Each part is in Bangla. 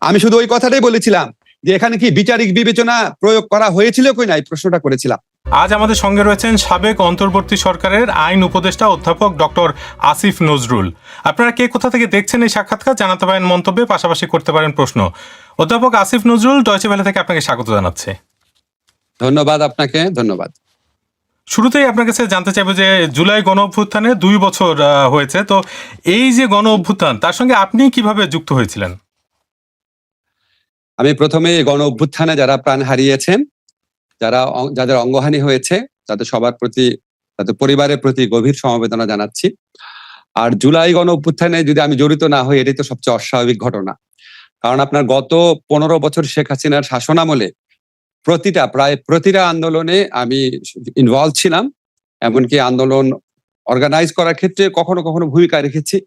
আমি শুধু ওই কথাটাই বলেছিলাম যে এখানে কি বিচারিক বিবেচনা প্রয়োগ করা হয়েছিল কি না, এই প্রশ্নটা করেছিলাম। আজ আমাদের সঙ্গে রয়েছেন সাবেক অন্তর্বর্তী সরকারের আইন উপদেষ্টা অধ্যাপক ডক্টর আসিফ নজরুল। আপনারা কে কোথা থেকে দেখছেন এই সাক্ষাৎকার জানাতে পারেন মন্তব্যে, পাশাপাশি করতে পারেন প্রশ্ন। অধ্যাপক আসিফ নজরুল, ডয়চে ভেলে থেকে আপনাকে স্বাগত জানাচ্ছে। ধন্যবাদ আপনাকে, ধন্যবাদ। শুরুতেই আপনার কাছে জানতে চাইবো যে জুলাই গণ অভ্যুত্থানে 2 বছর হয়েছে, তো এই যে গণ অভ্যুত্থান, তার সঙ্গে আপনি কিভাবে যুক্ত হয়েছিলেন? আমি প্রথমে গণ অভ্যুত্থানে যারা প্রাণ হারিয়েছেন, যাদের অঙ্গহানি হয়েছে, তাদের সবার প্রতি, তাদের পরিবারের প্রতি গভীর সমবেদনা জানাচ্ছি। আর জুলাই গণ অভ্যুত্থানে যদি আমি জড়িত না হই, এটাই তো সবচেয়ে অস্বাভাবিক ঘটনা। কারণ আপনার গত 15 বছর শেখ হাসিনার শাসনামলে প্রায় প্রতিটা আন্দোলনে আমি ইনভলভ ছিলাম। এমনকি আন্দোলন অর্গানাইজ করার ক্ষেত্রে কখনো কখনো ভূমিকা রেখেছি।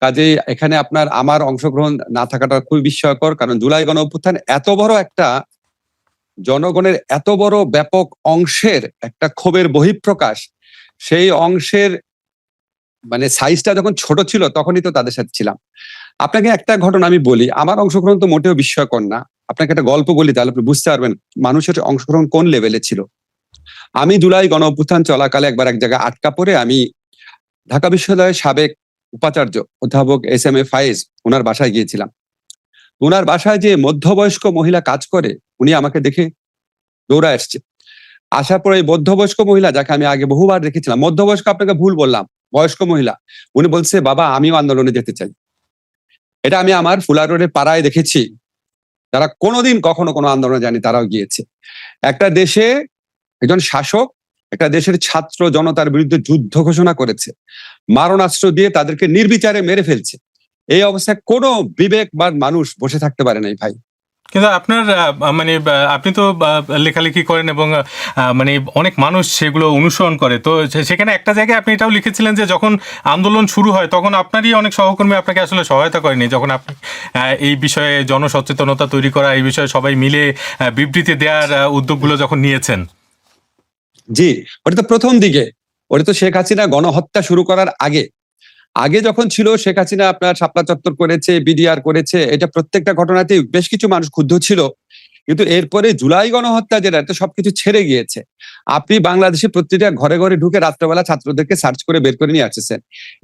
কাজেই এখানে আমার অংশগ্রহণ না থাকাটা খুবই বিস্ময়কর, কারণ জুলাই গণ অভ্যুত্থান এত বড় একটা জনগণের এত বড় ব্যাপক অংশের একটা ক্ষোভের বহিঃপ্রকাশ। সেই অংশের মানে সাইজটা যখন ছোট ছিল তখনই তো তাদের সাথে ছিলাম। আপনাকে একটা ঘটনা আমি বলি, আমার অংশগ্রহণ তো মোটেও বিস্ময়কর না। আপনাকে একটা গল্প বলি, তাহলে আপনি বুঝতে পারবেন মানুষের অংশগ্রহণ কোন লেভেলে ছিল। আমি জুলাই গণ অভ্যুত্থান চলাকালে একবার এক জায়গায় আটকা পড়ে আমি ঢাকা বিশ্ববিদ্যালয়ের সাবেক উপাচার্য অধ্যাপক এস.এম.এ ফায়েজ, ওনার বাসায় গিয়েছিলাম। ওনার বাসায় যে মধ্যবয়স্ক মহিলা কাজ করে, উনি আমাকে দেখে দৌড়ায় আসছে। আসার পরে এই মধ্যবয়স্ক মহিলা, যাকে আমি আগে বহুবার দেখেছিলাম, মধ্যবয়স্ক আপনাকে ভুল বললাম, বয়স্ক মহিলা, উনি বলছে, বাবা আমিও আন্দোলনে যেতে চাই। এটা আমি আমার ফুলার রোডের পাড়ায় দেখেছি। যারা কোনোদিন কখনো কোনো আন্দোলনে যায়নি তারাও গিয়েছে। একটা দেশে একজন শাসক একটা দেশের ছাত্র জনতার বিরুদ্ধে যুদ্ধ ঘোষণা করেছে, মারণাস্ত্র দিয়ে তাদেরকে নির্বিচারে মেরে ফেলছে। এই অবস্থায় কোনো বিবেকবান মানুষ বসে থাকতে পারে নাই ভাই। কিন্তু আপনার মানে আপনি তো লেখালেখি করেন এবং মানে অনেক মানুষ সেগুলো অনুসরণ করে, তো সেখানে একটা জায়গায় আপনি এটাও লিখেছিলেন যে যখন আন্দোলন শুরু হয় তখন আপনারই অনেক সহকর্মী আপনাকে আসলে সহায়তা করেনি, যখন আপনি এই বিষয়ে জনসচেতনতা তৈরি করা, এই বিষয়ে সবাই মিলে বিবৃতি দেওয়ার উদ্যোগগুলো যখন নিয়েছেন। জি, ওটা তো প্রথম দিকে, ওটা তো শেখ হাসিনা গণহত্যা শুরু করার আগে আগে যখন ছিল, শেখ হাসিনা আপনার শাপলা চত্বর করেছে, বিডিআর করেছে, এটা প্রত্যেকটা ঘটনাতেই বেশ কিছু মানুষ ক্ষুব্ধ ছিল। কিন্তু এরপরে জুলাই গণহত্যা যেটা, এটা সবকিছু ছেড়ে গিয়েছে। আপনি বাংলাদেশে প্রতিটা ঘরে ঘরে ঢুকে রাত্রেবেলা ছাত্রদেরকে সার্চ করে বের করে নিয়ে আসছেন,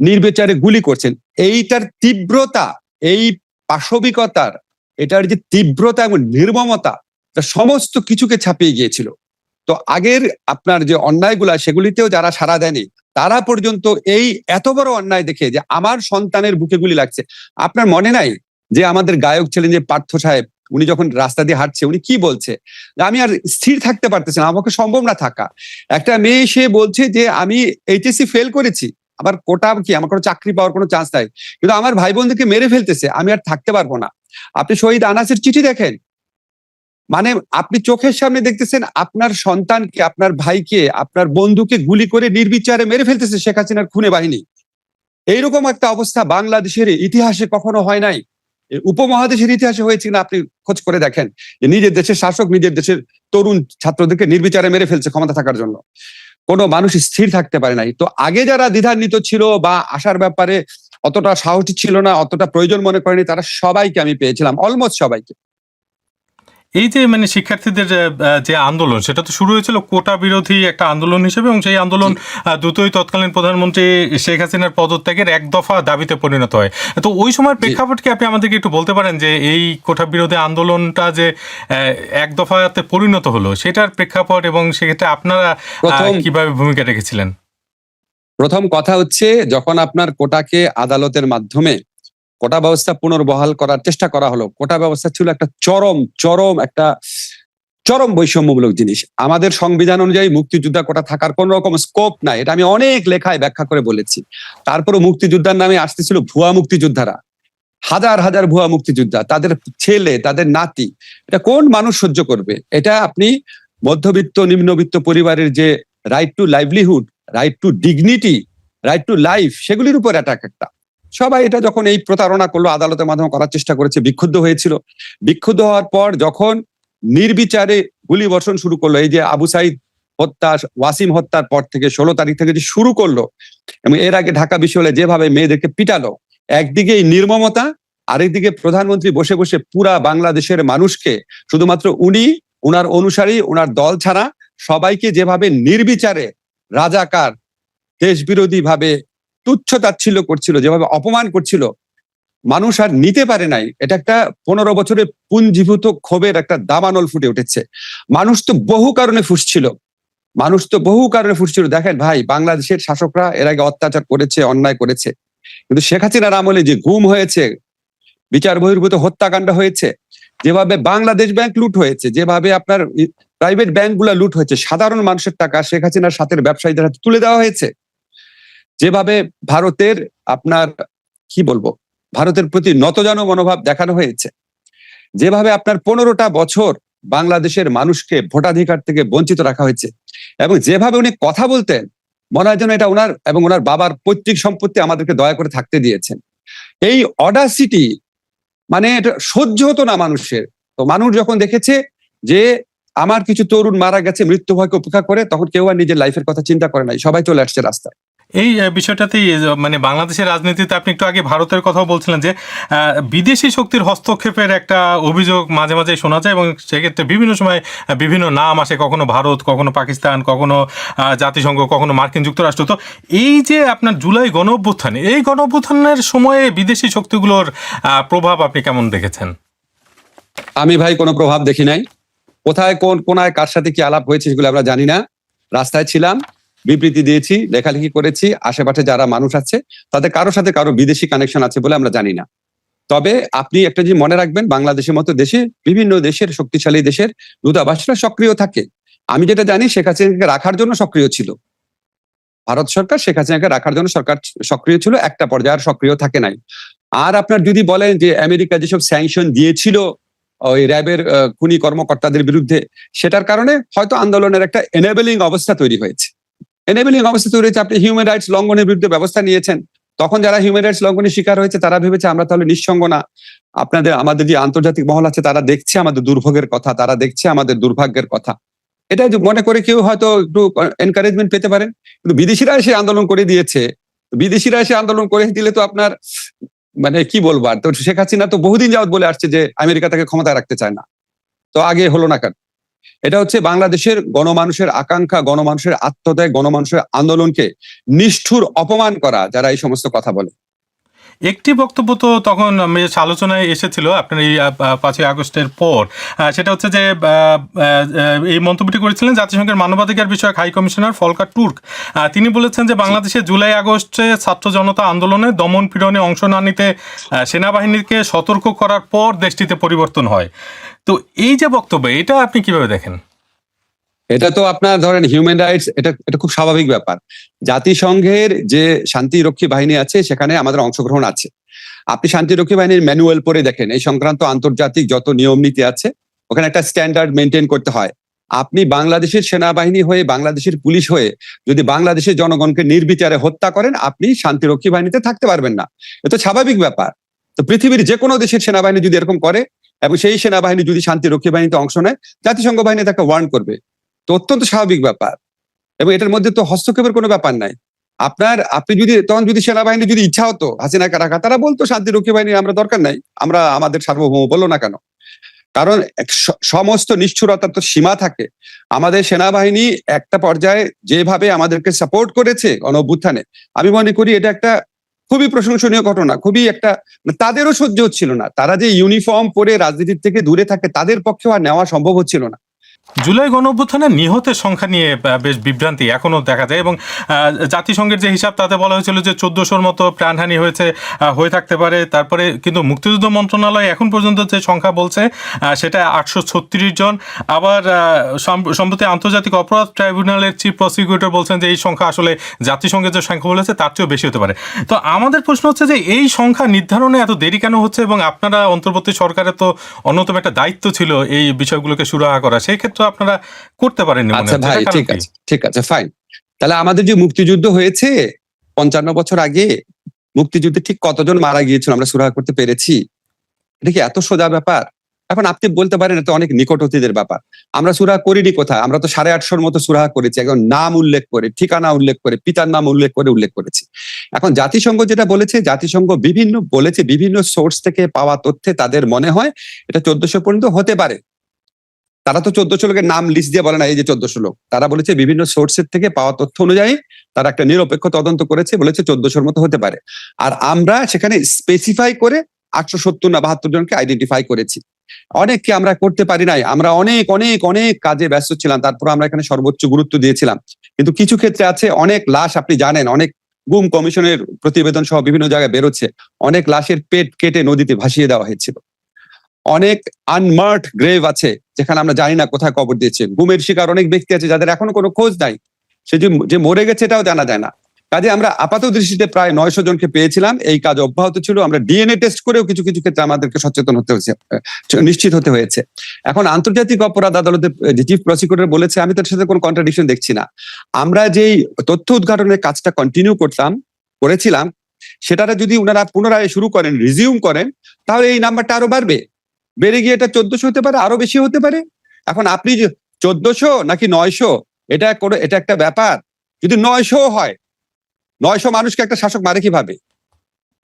নির্বিচারে গুলি করছেন। এইটার তীব্রতা, এই পাশবিকতার, এটার যে তীব্রতা এবং নির্মমতা, সমস্ত কিছুকে ছাপিয়ে গিয়েছিল। তো আগের আপনার যে অন্যায়গুলা, সেগুলিতেও যারা সাড়া দেয়নি, তারা পর্যন্ত এই এত বড় অন্যায় দেখে যে আমার সন্তানের বুকে গুলি লাগছে। আপনার মনে নাই যে আমাদের গায়ক ছিলেন যে পার্থ সাহেব, উনি যখন রাস্তা দিয়ে হাঁটছে, উনি কি বলছে, আমি আর স্থির থাকতে পারতেছি না, আমাকে সম্ভব না থাকা। একটা মেয়ে সে বলছে যে আমি এইচএসসি ফেল করেছি, আমার কোটা কি, আমার কোনো চাকরি পাওয়ার কোনো চান্স নাই, কিন্তু আমার ভাই বোনদেরকে মেরে ফেলতেছে, আমি আর থাকতে পারবো না। আপনি শহীদ আনাসের চিঠি দেখেন, মানে আপনি চোখের সামনে দেখতেছেন আপনার সন্তানকে, আপনার ভাইকে, আপনার বন্ধুকে গুলি করে নির্বিচারে মেরে ফেলতেছে শেখ হাসিনার খুনে বাহিনী। এইরকম একটা অবস্থা বাংলাদেশের ইতিহাসে কখনো হয় নাই। উপমহাদেশের ইতিহাসে হয়েছে না, আপনি খোঁজ করে দেখেন যে নিজের দেশের শাসক নিজের দেশের তরুণ ছাত্রদেরকে নির্বিচারে মেরে ফেলছে ক্ষমতা থাকার জন্য। কোনো মানুষ স্থির থাকতে পারে নাই। তো আগে যারা দ্বিধান্বিত ছিল বা আসার ব্যাপারে অতটা সাহসী ছিল না, অতটা প্রয়োজন মনে করেনি, তারা সবাইকে আমি পেয়েছিলাম, অলমোস্ট সবাইকে। এই যে মানে শিক্ষার্থীদের যে আন্দোলন, সেটা তো শুরু হয়েছিল কোটা বিরোধী একটা আন্দোলন হিসেবে, এবং সেই আন্দোলন দ্রুতই তৎকালীন প্রধানমন্ত্রী শেখ হাসিনার পদত্যাগের এক দফা দাবিতে পরিণত হয়। তো ওই সময়ের প্রেক্ষাপট কি আপনি আমাদেরকে একটু বলতে পারেন যে এই কোটা বিরোধী আন্দোলনটা যে এক দফাতে পরিণত হলো, সেটার প্রেক্ষাপট এবং সেক্ষেত্রে আপনারা কিভাবে ভূমিকা রেখেছিলেন? প্রথম কথা হচ্ছে, যখন আপনার কোটাকে আদালতের মাধ্যমে কোটা ব্যবস্থা পুনর্বহাল করার চেষ্টা করা হলো, কোটা ব্যবস্থা ছিল একটা চরম বৈষম্যমূলক জিনিস। আমাদের সংবিধান অনুযায়ী মুক্তিযোদ্ধা কোটা থাকার কোন রকম স্কোপ নাই, এটা আমি অনেক লেখায় ব্যাখ্যা করে বলেছি। তারপরে মুক্তিযোদ্ধার নামে আসতেছিল ভুয়া মুক্তিযোদ্ধারা, হাজার হাজার ভুয়া মুক্তিযোদ্ধা, তাদের ছেলে, তাদের নাতি। এটা কোন মানুষ সহ্য করবে? এটা আপনি মধ্যবিত্ত নিম্নবিত্ত পরিবারের যে right two livelihood, right two dignity, right to life, সেগুলির উপর অ্যাটাক একটা। সবাই এটা যখন এই প্রতারণা করলো, আদালতের মাধ্যমে করার চেষ্টা করেছে, বিক্ষুব্ধ হয়েছিল। বিক্ষুব্ধ হওয়ার পর যখন নির্বিচারে গুলি বর্ষণ শুরু করলো, এই যে আবু সাইদ হত্যা, ওয়াসিম হত্যার পর থেকে 16 তারিখ থেকে যে শুরু করলো, এবং এর আগে ঢাকা বিশ্ববিদ্যালয়ে যেভাবে মেয়েদেরকে পিটালো, একদিকে এই নির্মমতা, আরেকদিকে প্রধানমন্ত্রী বসে বসে পুরা বাংলাদেশের মানুষকে শুধুমাত্র উনি, উনার অনুসারী, উনার দল ছাড়া সবাইকে যেভাবে নির্বিচারে রাজাকার, দেশ বিরোধী ভাবে তুচ্ছ তাচ্ছিল্য করছিল, যেভাবে অপমান করছিল, মানুষ আর নিতে পারে নাই। এটা একটা 15 বছরের পুঞ্জীভূত ক্ষোভের একটা দাবানল ফুটে উঠেছে। মানুষ তো বহু কারণে ফুসছিল। দেখেন ভাই, বাংলাদেশের শাসকরা এর আগে অত্যাচার করেছে, অন্যায় করেছে, কিন্তু শেখ হাসিনার আমলে যে গুম হয়েছে, বিচার বহির্ভূত হত্যাকাণ্ড হয়েছে, যেভাবে বাংলাদেশ ব্যাংক লুট হয়েছে, যেভাবে আপনার প্রাইভেট ব্যাংকগুলো লুট হয়েছে, সাধারণ মানুষের টাকা শেখ হাসিনার সাথে ব্যবসায়ীদের হাতে তুলে দেওয়া হয়েছে, যেভাবে ভারতের আপনার কি বলবো ভারতের প্রতি নতজানু মনোভাব দেখানো হয়েছে, যেভাবে আপনার 15টা বছর বাংলাদেশের মানুষকে ভোটাধিকার থেকে বঞ্চিত রাখা হয়েছে, এবং যেভাবে উনি কথা বলতেন মনে হয় যেন এটা ওনার এবং ওনার বাবার পৈতৃক সম্পত্তি, আমাদেরকে দয়া করে থাকতে দিয়েছেন। এই অডাসিটি মানে এটা সহ্য হতো না মানুষের। তো মানুষ যখন দেখেছে যে আমার কিছু তরুণ মারা গেছে মৃত্যু ভয়কে উপেক্ষা করে, তখন কেউ আর নিজের লাইফের কথা চিন্তা করে নাই, সবাই চলে আসছে রাস্তায়। এই বিষয়টাতেই মানে বাংলাদেশের রাজনীতিতে আপনি একটু আগে ভারতের কথাও বলছিলেন যে বিদেশি শক্তির হস্তক্ষেপের একটা অভিযোগ মাঝে মাঝে শোনা যায়, এবং সেক্ষেত্রে বিভিন্ন সময় বিভিন্ন নাম আসে, কখনো ভারত, কখনো পাকিস্তান, কখনো জাতিসংঘ, কখনো মার্কিন যুক্তরাষ্ট্র। তো এই যে আপনার জুলাই গণঅভ্যুত্থান, এই গণঅভ্যুত্থানের সময়ে বিদেশি শক্তিগুলোর প্রভাব আপনি কেমন দেখেছেন? আমি ভাই কোনো প্রভাব দেখি নাই। কোথায় কোন কোনায় কার সাথে কি আলাপ হয়েছে সেগুলো আমরা জানি না। রাস্তায় ছিলাম, বিবৃতি দিয়েছি, লেখালেখি করেছি, আশেপাশে যারা মানুষ আছে তাদের কারোর সাথে কারো বিদেশি কানেকশন আছে বলে আমরা জানি না। তবে আপনি একটা জিনিস মনে রাখবেন, বাংলাদেশের মতো দেশে বিভিন্ন দেশের শক্তিশালী দেশের দূতাবাসরা সক্রিয় থাকে। আমি যেটা জানি, শেখ হাসিনাকে রাখার জন্য সক্রিয় ছিল ভারত সরকার, শেখ হাসিনাকে রাখার জন্য সরকার সক্রিয় ছিল, একটা পর্যায়ে আর সক্রিয় থাকে নাই। আর আপনার যদি বলেন যে আমেরিকা যেসব স্যাংশন দিয়েছিল ওই র্যাবের খুনি কর্মকর্তাদের বিরুদ্ধে, সেটার কারণে হয়তো আন্দোলনের একটা এনেবলিং অবস্থা তৈরি হয়েছে। আপনি হিউম্যান রাইটস লঙ্ঘনের বিরুদ্ধে ব্যবস্থা নিয়েছেন, তখন যারা হিউম্যান রাইটস লঙ্ঘনের শিকার হয়েছে তারা ভেবেছে আমরা তাহলে নিঃসঙ্গ না। আমাদের যে আন্তর্জাতিক মহল আছে তারা দেখছে আমাদের দুর্ভোগের কথা, তারা দেখছে আমাদের দুর্ভাগ্যের কথা, এটা মনে করে কেউ হয়তো একটু এনকারেজমেন্ট পেতে পারেন। কিন্তু বিদেশিরা এসে আন্দোলন করে দিয়েছে, বিদেশিরা এসে আন্দোলন করে দিলে তো আপনার মানে কি বলবো। আর তো শেখ হাসিনা তো বহুদিন যাবত বলে আসছে যে আমেরিকা তাকে ক্ষমতায় রাখতে চায় না, তো আগে হলো না কেন? এটা হচ্ছে বাংলাদেশের গণমানুষের আকাঙ্ক্ষা, গণমানুষের আত্মত্যাগ, গণমানুষের আন্দোলনকে নিষ্ঠুর অপমান করা যারা এই সমস্ত কথা বলে। একটি বক্তব্য তো তখন বেশ আলোচনায় এসেছিল আপনার এই 5ই আগস্টের পর, সেটা হচ্ছে যে এই মন্তব্যটি করেছিলেন জাতিসংঘের মানবাধিকার বিষয়ক হাই কমিশনার ফলকার তুর্ক। তিনি বলেছেন যে বাংলাদেশে জুলাই আগস্টে ছাত্র জনতা আন্দোলনে দমন পীড়নে অংশ না নিতে সেনাবাহিনীকে সতর্ক করার পর দেশটিতে পরিবর্তন হয়। তো এই যে বক্তব্য, এটা আপনি কিভাবে দেখেন? এটা তো আপনার ধরেন হিউম্যান রাইটস, এটা খুব স্বাভাবিক ব্যাপার। জাতিসংঘের যে শান্তিরক্ষী বাহিনী আছে সেখানে আমাদের অংশগ্রহণ আছে। আপনি শান্তিরক্ষী বাহিনীর ম্যানুয়াল পড়ে দেখেন, এই সংক্রান্ত আন্তর্জাতিক যত নিয়ম নীতি আছে ওখানে একটা স্ট্যান্ডার্ড মেনটেন করতে হয়। আপনি বাংলাদেশের সেনাবাহিনী হয়ে, বাংলাদেশের পুলিশ হয়ে যদি বাংলাদেশের জনগণকে নির্বিচারে হত্যা করেন, আপনি শান্তিরক্ষী বাহিনীতে থাকতে পারবেন না। এটা তো স্বাভাবিক ব্যাপার। তো পৃথিবীর যে কোনো দেশের সেনাবাহিনী যদি এরকম করে এবং সেই সেনাবাহিনী যদি শান্তিরক্ষী বাহিনীতে অংশ নেয়, জাতিসংঘ বাহিনী তাকে ওয়ার্ন করবে। তো অত্যন্ত স্বাভাবিক ব্যাপার, এবং এটার মধ্যে তো হস্তক্ষেপের কোনো ব্যাপার নাই। আপনি যদি সেনাবাহিনী যদি ইচ্ছা হতো হাসিনাকে রাখা, তারা বলতো শান্তিরক্ষী বাহিনী আমরা দরকার নাই, আমরা আমাদের সার্বভৌম, বললো না কেন? কারণ সমস্ত নিষ্ঠুরতার তো সীমা থাকে। আমাদের সেনাবাহিনী একটা পর্যায়ে যেভাবে আমাদেরকে সাপোর্ট করেছে গণঅভ্যুত্থানে, আমি মনে করি এটা একটা খুবই প্রশংসনীয় ঘটনা। খুবই একটা, তাদেরও সহ্য হচ্ছিল না, তারা যে ইউনিফর্ম পরে রাজনীতির থেকে দূরে থাকে তাদের পক্ষেও আর নেওয়া সম্ভব হচ্ছিল না। জুলাই গণঅভ্যুত্থানে নিহতের সংখ্যা নিয়ে বেশ বিভ্রান্তি এখনো দেখা যায়, এবং জাতিসংঘের যে হিসাব তাতে বলা হয়েছিল যে 1400-র মতো প্রাণহানি হয়ে থাকতে পারে। তারপরে কিন্তু মুক্তিযুদ্ধ মন্ত্রণালয় এখন পর্যন্ত যে সংখ্যা বলছে সেটা 836 জন। আবার সম্প্রতি আন্তর্জাতিক অপরাধ ট্রাইব্যুনালের চিফ প্রসিকিউটর বলছেন যে এই সংখ্যা আসলে জাতিসংঘের যে সংখ্যা বলেছে তার চেয়েও বেশি হতে পারে। তো আমাদের প্রশ্ন হচ্ছে যে এই সংখ্যা নির্ধারণে এত দেরি কেন হচ্ছে, এবং আপনারা অন্তর্বর্তী সরকারের তো অন্যতম একটা দায়িত্ব ছিল এই বিষয়গুলোকে সুরাহা করা, সেই ক্ষেত্রে আপনারা করতে পারেননি। আচ্ছা ভাই, ঠিক আছে ফাইন। তাহলে আমাদের যে মুক্তিযুদ্ধ হয়েছে 55 বছর আগে, মুক্তিযুদ্ধে ঠিক কতজন মারা গিয়েছিল আমরা সুরাহা করতে পেরেছি? এটা কি এত সোজা ব্যাপার? এখন আপনি বলতে পারেন এটা অনেক নিকট অতীতের ব্যাপার। আমরা সূরা করিনি কোথায়? আমরা তো 850 মতো সূরা করেছি, একদম নাম উল্লেখ করে, ঠিকানা উল্লেখ করে, পিতার নাম উল্লেখ করেছি। এখন জাতিসংঘ যেটা বলেছে, জাতিসংঘ বিভিন্ন সোর্স থেকে পাওয়া তথ্যে তাদের মনে হয় এটা 1400 পর্যন্ত হতে পারে। তারা তো 1400 লোকের নাম লিস্ট দিয়ে বলে না এই যে 1400 লোক, তারা বলেছে বিভিন্ন সোর্সের থেকে পাওয়া তথ্য অনুযায়ী তারা একটা নিরপেক্ষ তদন্ত করেছে, বলেছে 1400-র মতো হতে পারে। আর আমরা সেখানে স্পেসিফাই করে 870 না 72 জনকে আইডেন্টিফাই করেছি। অনেককে আমরা করতে পারি নাই, আমরা অনেক অনেক অনেক কাজে ব্যস্ত ছিলাম, তারপর আমরা এখানে সর্বোচ্চ গুরুত্ব দিয়েছিলাম। কিন্তু কিছু ক্ষেত্রে আছে অনেক লাশ, আপনি জানেন অনেক গুম কমিশনের প্রতিবেদন সহ বিভিন্ন জায়গায় বেরোচ্ছে, অনেক লাশের পেট কেটে নদীতে ভাসিয়ে দেওয়া হয়েছিল। অনেক আনমার্কড গ্রেভ আছে যেখানে আমরা জানি না কোথায় কবর দিয়েছে। গুমের শিকার অনেক ব্যক্তি আছে যাদের এখনো কোনো খোঁজ নাই, সে যে মরে গেছে এটাও জানা যায় না। কাজে আমরা আপাত দৃষ্টিতে প্রায় 900 জনকে পেয়েছিলাম, এই কাজ অব্যাহত ছিল। আমরা ডিএনএ টেস্ট করেও কিছু কিছু ক্ষেত্রে আমাদেরকে সচেতন হতে হয়েছে, নিশ্চিত হতে হয়েছে। এখন আন্তর্জাতিক অপরাধ আদালতের চিফ প্রসিকিউটর বলেছে, আমি তার সাথে কোনো কন্ট্রাডিকশন দেখছি না। আমরা যেই তথ্য উদ্ঘাটনের কাজটা কন্টিনিউ করেছিলাম, সেটারে যদি ওনারা পুনরায় শুরু করেন, রিজিউম করেন, তাহলে এই নাম্বারটা আরো বাড়বে, বেড়ে গিয়ে এটা 1400 হতে পারে, আরো বেশি হতে পারে। এখন আপনি যে 1400 নাকি 900, এটা একটা ব্যাপার। যদি 900 হয়, 900 মানুষকে একটা শাসক মারে কিভাবে?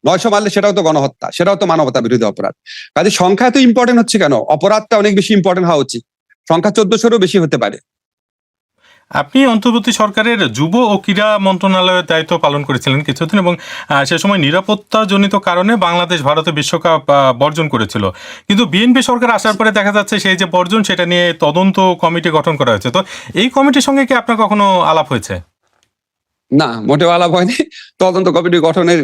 900 মারলে সেটাও তো গণহত্যা, সেটাও তো মানবতা বিরোধী অপরাধ। কাজে সংখ্যা তো ইম্পর্টেন্ট হচ্ছে কেন? অপরাধটা অনেক বেশি ইম্পর্টেন্ট হওয়া উচিত। সংখ্যা 1400-রও বেশি হতে পারে। আপনি অন্তর্বর্তী সরকারের যুব ও ক্রীড়া মন্ত্রণালয়ের দায়িত্ব পালন করেছিলেন কিছুদিন, এবং সে সময় নিরাপত্তাজনিত কারণে বাংলাদেশ ভারতে বিশ্বকাপ বর্জন করেছিল। কিন্তু বিএনপি সরকার আসার পরে দেখা যাচ্ছে সেই যে বর্জন, সেটা নিয়ে তদন্ত কমিটি গঠন করা হয়েছে। তো এই কমিটির সঙ্গে কি আপনার কখনো আলাপ হয়েছে? না, মোটেও আলাপ হয়নি। তদন্ত কমিটি গঠনের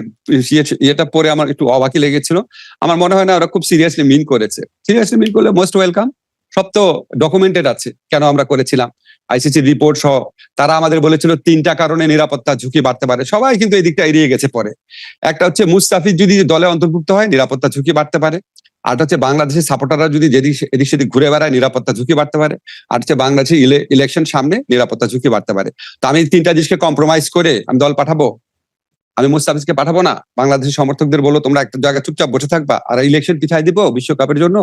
ইয়েটা পরে আমার একটু অবাকই লেগেছিল। আমার মনে হয় না ওরা খুব সিরিয়াসলি মিন করেছে। সিরিয়াসলি মিন করলে মোস্ট ওয়েলকাম। সব তো ডকুমেন্টেড আছে কেন আমরা করেছিলাম, আইসিসি রিপোর্ট সহ। তারা আমাদের বলেছিল 3টা কারণে নিরাপত্তা ঝুঁকি বাড়তে পারে। সবাই কিন্তু এই দিকটা এড়িয়ে গেছে পরে। একটা হচ্ছে মুস্তাফিজ যদি দলে অন্তর্ভুক্ত হয়, নিরাপত্তা ঝুঁকি বাড়তে পারে। আর হচ্ছে বাংলাদেশের সাপোর্টাররা যদি এদিক সেদিক ঘুরে বেড়ায়, নিরাপত্তা ঝুঁকি বাড়তে পারে। আর হচ্ছে বাংলাদেশের ইলেকশন সামনে, নিরাপত্তা ঝুঁকি বাড়তে পারে। তো আমি 3টা জিনিসকে কম্প্রোমাইজ করে আমি দল পাঠাবো? আমি মুস্তাফিজকে পাঠাবো না? বাংলাদেশের সমর্থকদের বলবো তোমরা একটা জায়গায় চুপচাপ বসে থাকবা আর ইলেকশন পিছাই দিব বিশ্বকাপের জন্য?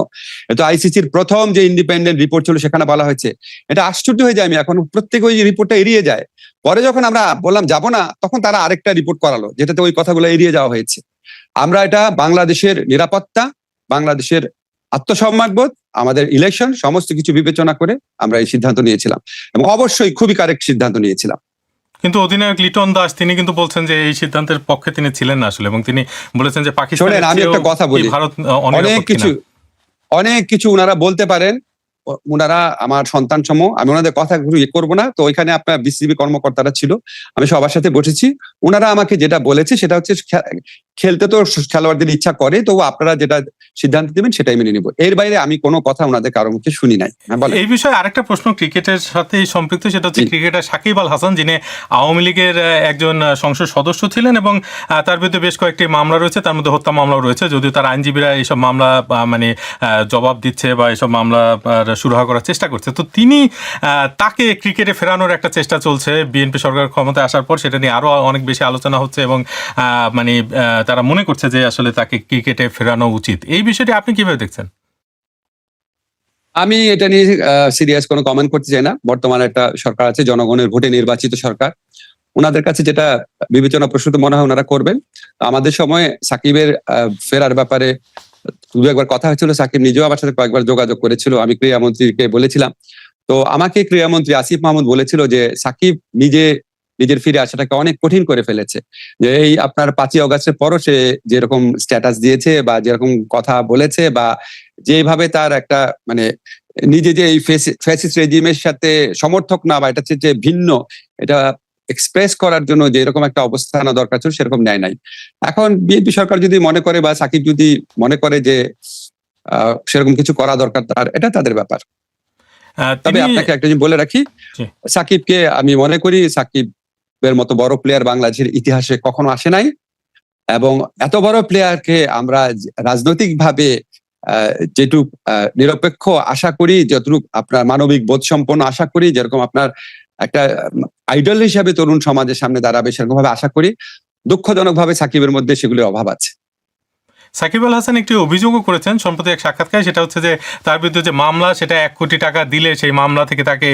এটা আইসিসির প্রথম যে ইন্ডিপেন্ডেন্ট রিপোর্ট ছিল সেখানে বলা হয়েছে। এটা আশ্চর্য হয়ে যায়, আমি এখন প্রত্যেক ওই রিপোর্টটা এড়িয়ে যায়। পরে যখন আমরা বললাম যাবো না, তখন তারা আরেকটা রিপোর্ট করালো যেটাতে ওই কথাগুলো এড়িয়ে যাওয়া হয়েছে। আমরা এটা বাংলাদেশের নিরাপত্তা, বাংলাদেশের আত্মসম্মানবোধ, আমাদের ইলেকশন সমস্ত কিছু বিবেচনা করে আমরা এই সিদ্ধান্ত নিয়েছিলাম, এবং অবশ্যই খুবই কারেক্ট সিদ্ধান্ত নিয়েছিলাম। কিন্তু অধিনায়ক লিটন দাস তিনি কিন্তু বলছেন যে এই সিদ্ধান্তের পক্ষে তিনি ছিলেন না আসলে, এবং তিনি বলেছেন যে পাকিস্তানের আমি একটা কথা বলি, ভারত অনেক কিছু ওনারা বলতে পারেন। ওনারা আমার সন্তান সম, আমি ওনাদের কথা করবো না। তো ওইখানে আপনার বিসিবি কর্মকর্তারা ছিল, আমি সবার সাথে বসেছি। ওনারা আমাকে যেটা বলেছে সেটা হচ্ছে খেলতে তো খেলোয়াড়দের ইচ্ছা করে, তো আপনারা যেটা সিদ্ধান্ত দিবেন সেটাই মেনে নিব। এর বাইরে আমি কোনো কথা ওনাদের কারো মুখে শুনি নাই। এই বিষয়ে আরেকটা প্রশ্ন ক্রিকেটের সাথে সম্পৃক্ত, সেটা হচ্ছে ক্রিকেটার সাকিব আল হাসান, যিনি আওয়ামী লীগের একজন সংসদ সদস্য ছিলেন, এবং তার বিরুদ্ধে বেশ কয়েকটি মামলা রয়েছে, তার মধ্যে হত্যা মামলাও রয়েছে। যদিও তার আইনজীবীরা এইসব মামলা মানে জবাব দিচ্ছে বা এইসব মামলা সুরাহা করার চেষ্টা করছে। তো তাকে ক্রিকেটে ফেরানোর একটা চেষ্টা চলছে বিএনপি সরকার ক্ষমতায় আসার পর, সেটা নিয়ে আরো অনেক বেশি আলোচনা হচ্ছে, এবং মানে তারা মনে করছে যে আসলে তাকে ক্রিকেটে ফেরানো উচিত। এই বিষয়টি আপনি কিভাবে দেখছেন? আমি এটা নিয়ে সিরিয়াস কোনো কমেন্ট করতে চাই না। বর্তমানে একটা সরকার আছে, জনগণের ভোটে নির্বাচিত সরকার। ওনাদের কাছে যেটা বিবেচনা প্রসূত মনে হয় ওনারা করবেন। আমাদের সময় সাকিবের ফেরার ব্যাপারে দু একবার কথা হয়েছিল, সাকিব নিজেও আমার সাথে কয়েকবার যোগাযোগ করেছিল। আমি ক্রীড়ামন্ত্রীকে বলেছিলাম, তো আমাকে ক্রীড়ামন্ত্রী আসিফ মাহমুদ বলেছিল যে সাকিব নিজের ফিরে আসাটাকে অনেক কঠিন করে ফেলেছে। যে এই আপনার 5ই অগাস্টের পরও সে যেরকম স্ট্যাটাস দিয়েছে বা যেরকম কথা বলেছে, বা যেভাবে তার একটা মানে নিজে যে এই ফ্যাসিস্ট রেজিমের সাথে সমর্থক না, বা এটা হচ্ছে যে ভিন্ন, এটা এক্সপ্রেস করার জন্য যে এরকম একটা অবস্থান দরকার ছিল সেরকম নেয় নাই। এখন বিএনপি সরকার যদি মনে করে বা সাকিব যদি মনে করে যে সেরকম কিছু করা দরকার, তার এটা তাদের ব্যাপার। তবে আপনাকে একটা জিনিস বলে রাখি, সাকিবকে আমি মনে করি সাকিবের মতো বড় প্লেয়ার বাংলাদেশের ইতিহাসে কখনো আসে নাই, এবং এত বড় প্লেয়ারকে আমরা রাজনৈতিক ভাবে যেটুক নিরপেক্ষ আশা করি, যতটুক আপনার মানবিক বোধ সম্পন্ন আশা করি, যেরকম আপনার একটা আইডল হিসাবে তরুণ সমাজের সামনে দাঁড়াবে সেরকম ভাবে আশা করি, দুঃখজনক ভাবে সাকিবের মধ্যে সেগুলির অভাব আছে। সাকিব আল হাসান একটি অভিযোগও করেছেন সম্প্রতি এক সাক্ষাৎকারে, সেটা হচ্ছে যে তার বিরুদ্ধে যে মামলা সেটা 1 কোটি টাকা দিলে সেই মামলা থেকে তাকে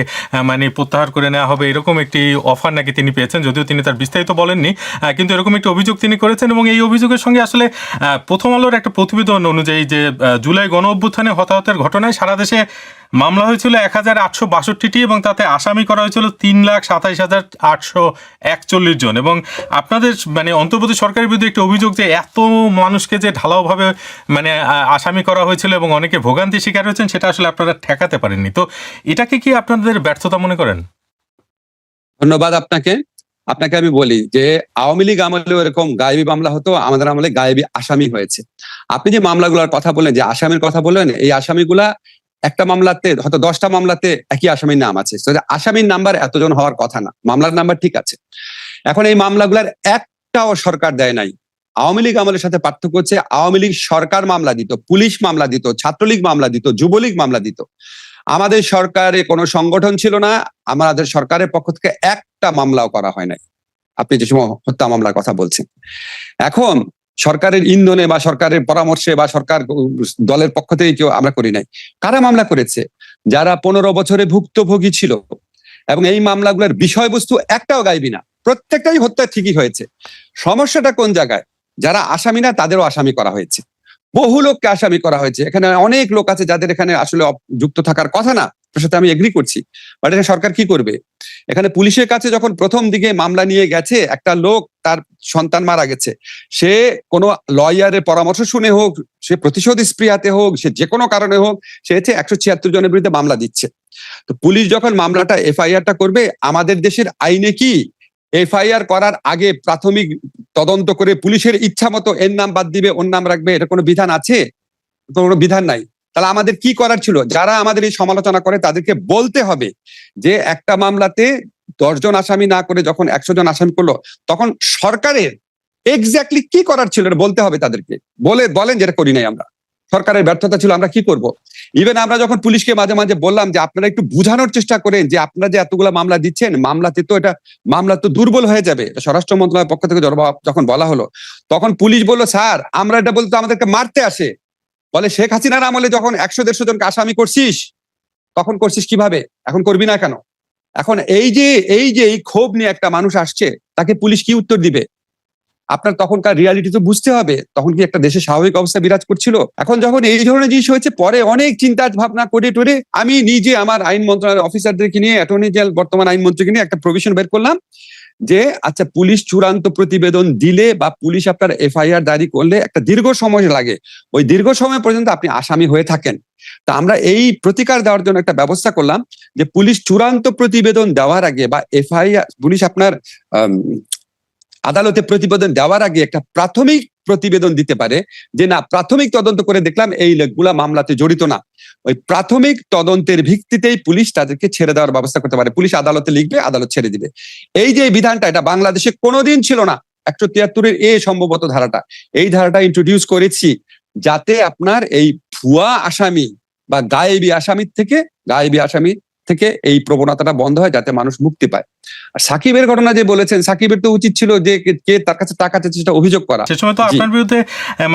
মানে প্রত্যাহার করে নেওয়া হবে, এরকম একটি অফার নাকি তিনি পেয়েছেন, যদিও তিনি তার বিস্তারিত বলেননি, কিন্তু এরকম একটি অভিযোগ তিনি করেছেন। এবং এই অভিযোগের সঙ্গে আসলে প্রথম আলোর একটা প্রতিবেদন অনুযায়ী যে জুলাই গণ অভ্যুত্থানে হতাহতের ঘটনায় সারা দেশে মামলা হয়েছিল 1862টি এবং তাতে আসামি করা হয়েছিল 3,27,841 জন। এবং আপনাদের মানে অন্তর্বর্তী সরকারের বিরুদ্ধে একটি অভিযোগ যে এত মানুষকে যে ঢালাওভাবে মানে আসামি করা হয়েছিল এবং অনেকে ভোগান্তি শিকার হয়েছেন, সেটা আসলে আপনারা ঠেকাতে পারেননি। তো এটাকে কি আপনাদের ব্যর্থতা মনে করেন? ধন্যবাদ আপনাকে। আপনাকে আমি বলি যে আওয়ামী লীগ আমলেও এরকম গায়েবী মামলা হতো, আমাদের আমলে গায়েবী আসামি হয়েছে। আপনি যে মামলাগুলোর কথা বললেন, যে আসামির কথা বললেন, এই আসামিগুলা একটা মামলাতে হয়তো 10টা মামলাতে একই আসামির নাম আছে, আসামির নাম্বার এতজন হওয়ার কথা না, মামলার নাম্বার ঠিক আছে। এখন এই মামলাগুলার একটাও সরকার দেয় নাই। আওয়ামী লীগ আমলের সাথে পার্থক্য হচ্ছে আওয়ামী লীগ সরকার মামলা দিত, পুলিশ মামলা দিত, ছাত্রলীগ মামলা দিত, যুবলীগ মামলা দিত। আমাদের সরকারে কোনো সংগঠন ছিল না, আমাদের সরকারের পক্ষ থেকে একটা মামলাও করা হয় নাই। আপনি যে সময় হত্যা মামলার কথা বলছেন, এখন সরকারের ইন্ধনে বা সরকারের পরামর্শে বা সরকার দলের পক্ষ থেকে কেউ আমরা করি নাই। কারা মামলা করেছে? যারা 15 বছরে ভুক্তভোগী ছিল। এবং এই মামলাগুলোর বিষয়বস্তু একটাও গাইবি না, প্রত্যেকটাই হত্যা ঠিকই হয়েছে। সমস্যাটা কোন জায়গায়? যারা আসামি না তাদেরও আসামি করা হয়েছে, বহু লোককে আসামি করা হয়েছে। এখানে অনেক লোক আছে যাদের এখানে আসলে যুক্ত থাকার কথা না, তার সাথে আমি এগ্রি করছি, বাট এখানে সরকার কি করবে? এখানে পুলিশের কাছে যখন প্রথম দিকে মামলা নিয়ে গেছে, একটা লোক তার সন্তান মারা গেছে, সে কোনো লয়ারের পরামর্শ শুনে হোক, সে প্রতিশোধ স্পৃহাতে হোক, সে যে কোনো কারণে হোক, সে 176 জনের বিরুদ্ধে মামলা দিচ্ছে। তো পুলিশ যখন মামলাটা এফআইআরটা করবে, আমাদের দেশের আইনে কি এফআইআর করার আগে প্রাথমিক তদন্ত করে পুলিশের ইচ্ছা মতো এর নাম বাদ দিবে, ওর নাম রাখবে, এটা কোনো বিধান আছে? কোনো বিধান নাই। তাহলে আমাদের কি করার ছিল? যারা আমাদের এই সমালোচনা করে তাদেরকে বলতে হবে যে একটা মামলাতে 10 জন আসামি না করে যখন 100 জন আসামি করলো, তখন সরকারের এক্স্যাক্টলি কি করার ছিল এটা বলতে হবে তাদেরকে। বলেন যেটা করি নাই আমরা, সরকারের ব্যর্থতা ছিল, আমরা কি করব? ইভেন আমরা যখন পুলিশকে মাঝে মাঝে বললাম যে আপনারা একটু বুঝানোর চেষ্টা করেন যে আপনারা যে এতগুলো মামলা দিচ্ছেন, মামলা তো দুর্বল হয়ে যাবে। স্বরাষ্ট্র মন্ত্রণালয়ের পক্ষ থেকে যখন বলা হলো, তখন পুলিশ বললো স্যার আমরা এটা বলতে আমাদেরকে মারতে আসে। বলে শেখ হাসিনার আমলে যখন 100-150 জনকে আসামি করছিস, তখন করছিস কিভাবে, এখন করবি না কেন? এখন এই যে এই ক্ষোভ নিয়ে একটা মানুষ আসছে, তাকে পুলিশ কি উত্তর দিবে? আপনার তখনকার রিয়ালিটি তো বুঝতে হবে, তখন কি একটা দেশে স্বাভাবিক অবস্থা বিরাজ করছিল? এখন যখন এই ধরনের জিনিস হয়েছে, পরে অনেক চিন্তা ভাবনা করে টরে আমি নিজে আমার আইন মন্ত্রণালয়ের অফিসারদেরকে নিয়ে, অ্যাটর্নি জেনারেল বর্তমান আইনমন্ত্রীকে নিয়ে একটা প্রভিশন বের করলাম যে আচ্ছা, পুলিশ চূড়ান্ত প্রতিবেদন দিলে বা পুলিশ আপনার এফআইআর দায়ের করলে একটা দীর্ঘ সময় লাগে, ওই দীর্ঘ সময় পর্যন্ত আপনি আসামি হয়ে থাকেন। তা আমরা এই প্রতিকার দেওয়ার জন্য একটা ব্যবস্থা করলাম যে পুলিশ চূড়ান্ত প্রতিবেদন দেওয়ার আগে বা এফআইআর পুলিশ আপনার আদালতে প্রতিবেদন দেওয়ার আগে একটা প্রাথমিক প্রতিবেদন দিতে পারে যে না, প্রাথমিক তদন্ত করে দেখলাম এই লোকগুলা মামলাতে জড়িত না। ওই প্রাথমিক তদন্তের ভিত্তিতেই পুলিশ তাদেরকে ছেড়ে দেওয়ার ব্যবস্থা করতে পারে। পুলিশ আদালতে লিখবে, আদালত ছেড়ে দিবে। এই যে বিধানটা, এটা বাংলাদেশে কোনোদিন ছিল না। 173 এ সম্ভবত ধারাটা, এই ধারাটা ইন্ট্রোডিউস করেছি যাতে আপনার এই ভুয়া আসামি বা গায়েবী আসামি থেকে এই প্রবণতাটা বন্ধ হয়, যাতে মানুষ মুক্তি পায়। আর সাকিবের ঘটনা যে বলেছেন, সাকিবের তো উচিত ছিল যে কে তার কাছে টাকা চাইছে সেটা অভিযোগ করা। সে সময় তো আপনার বিরুদ্ধে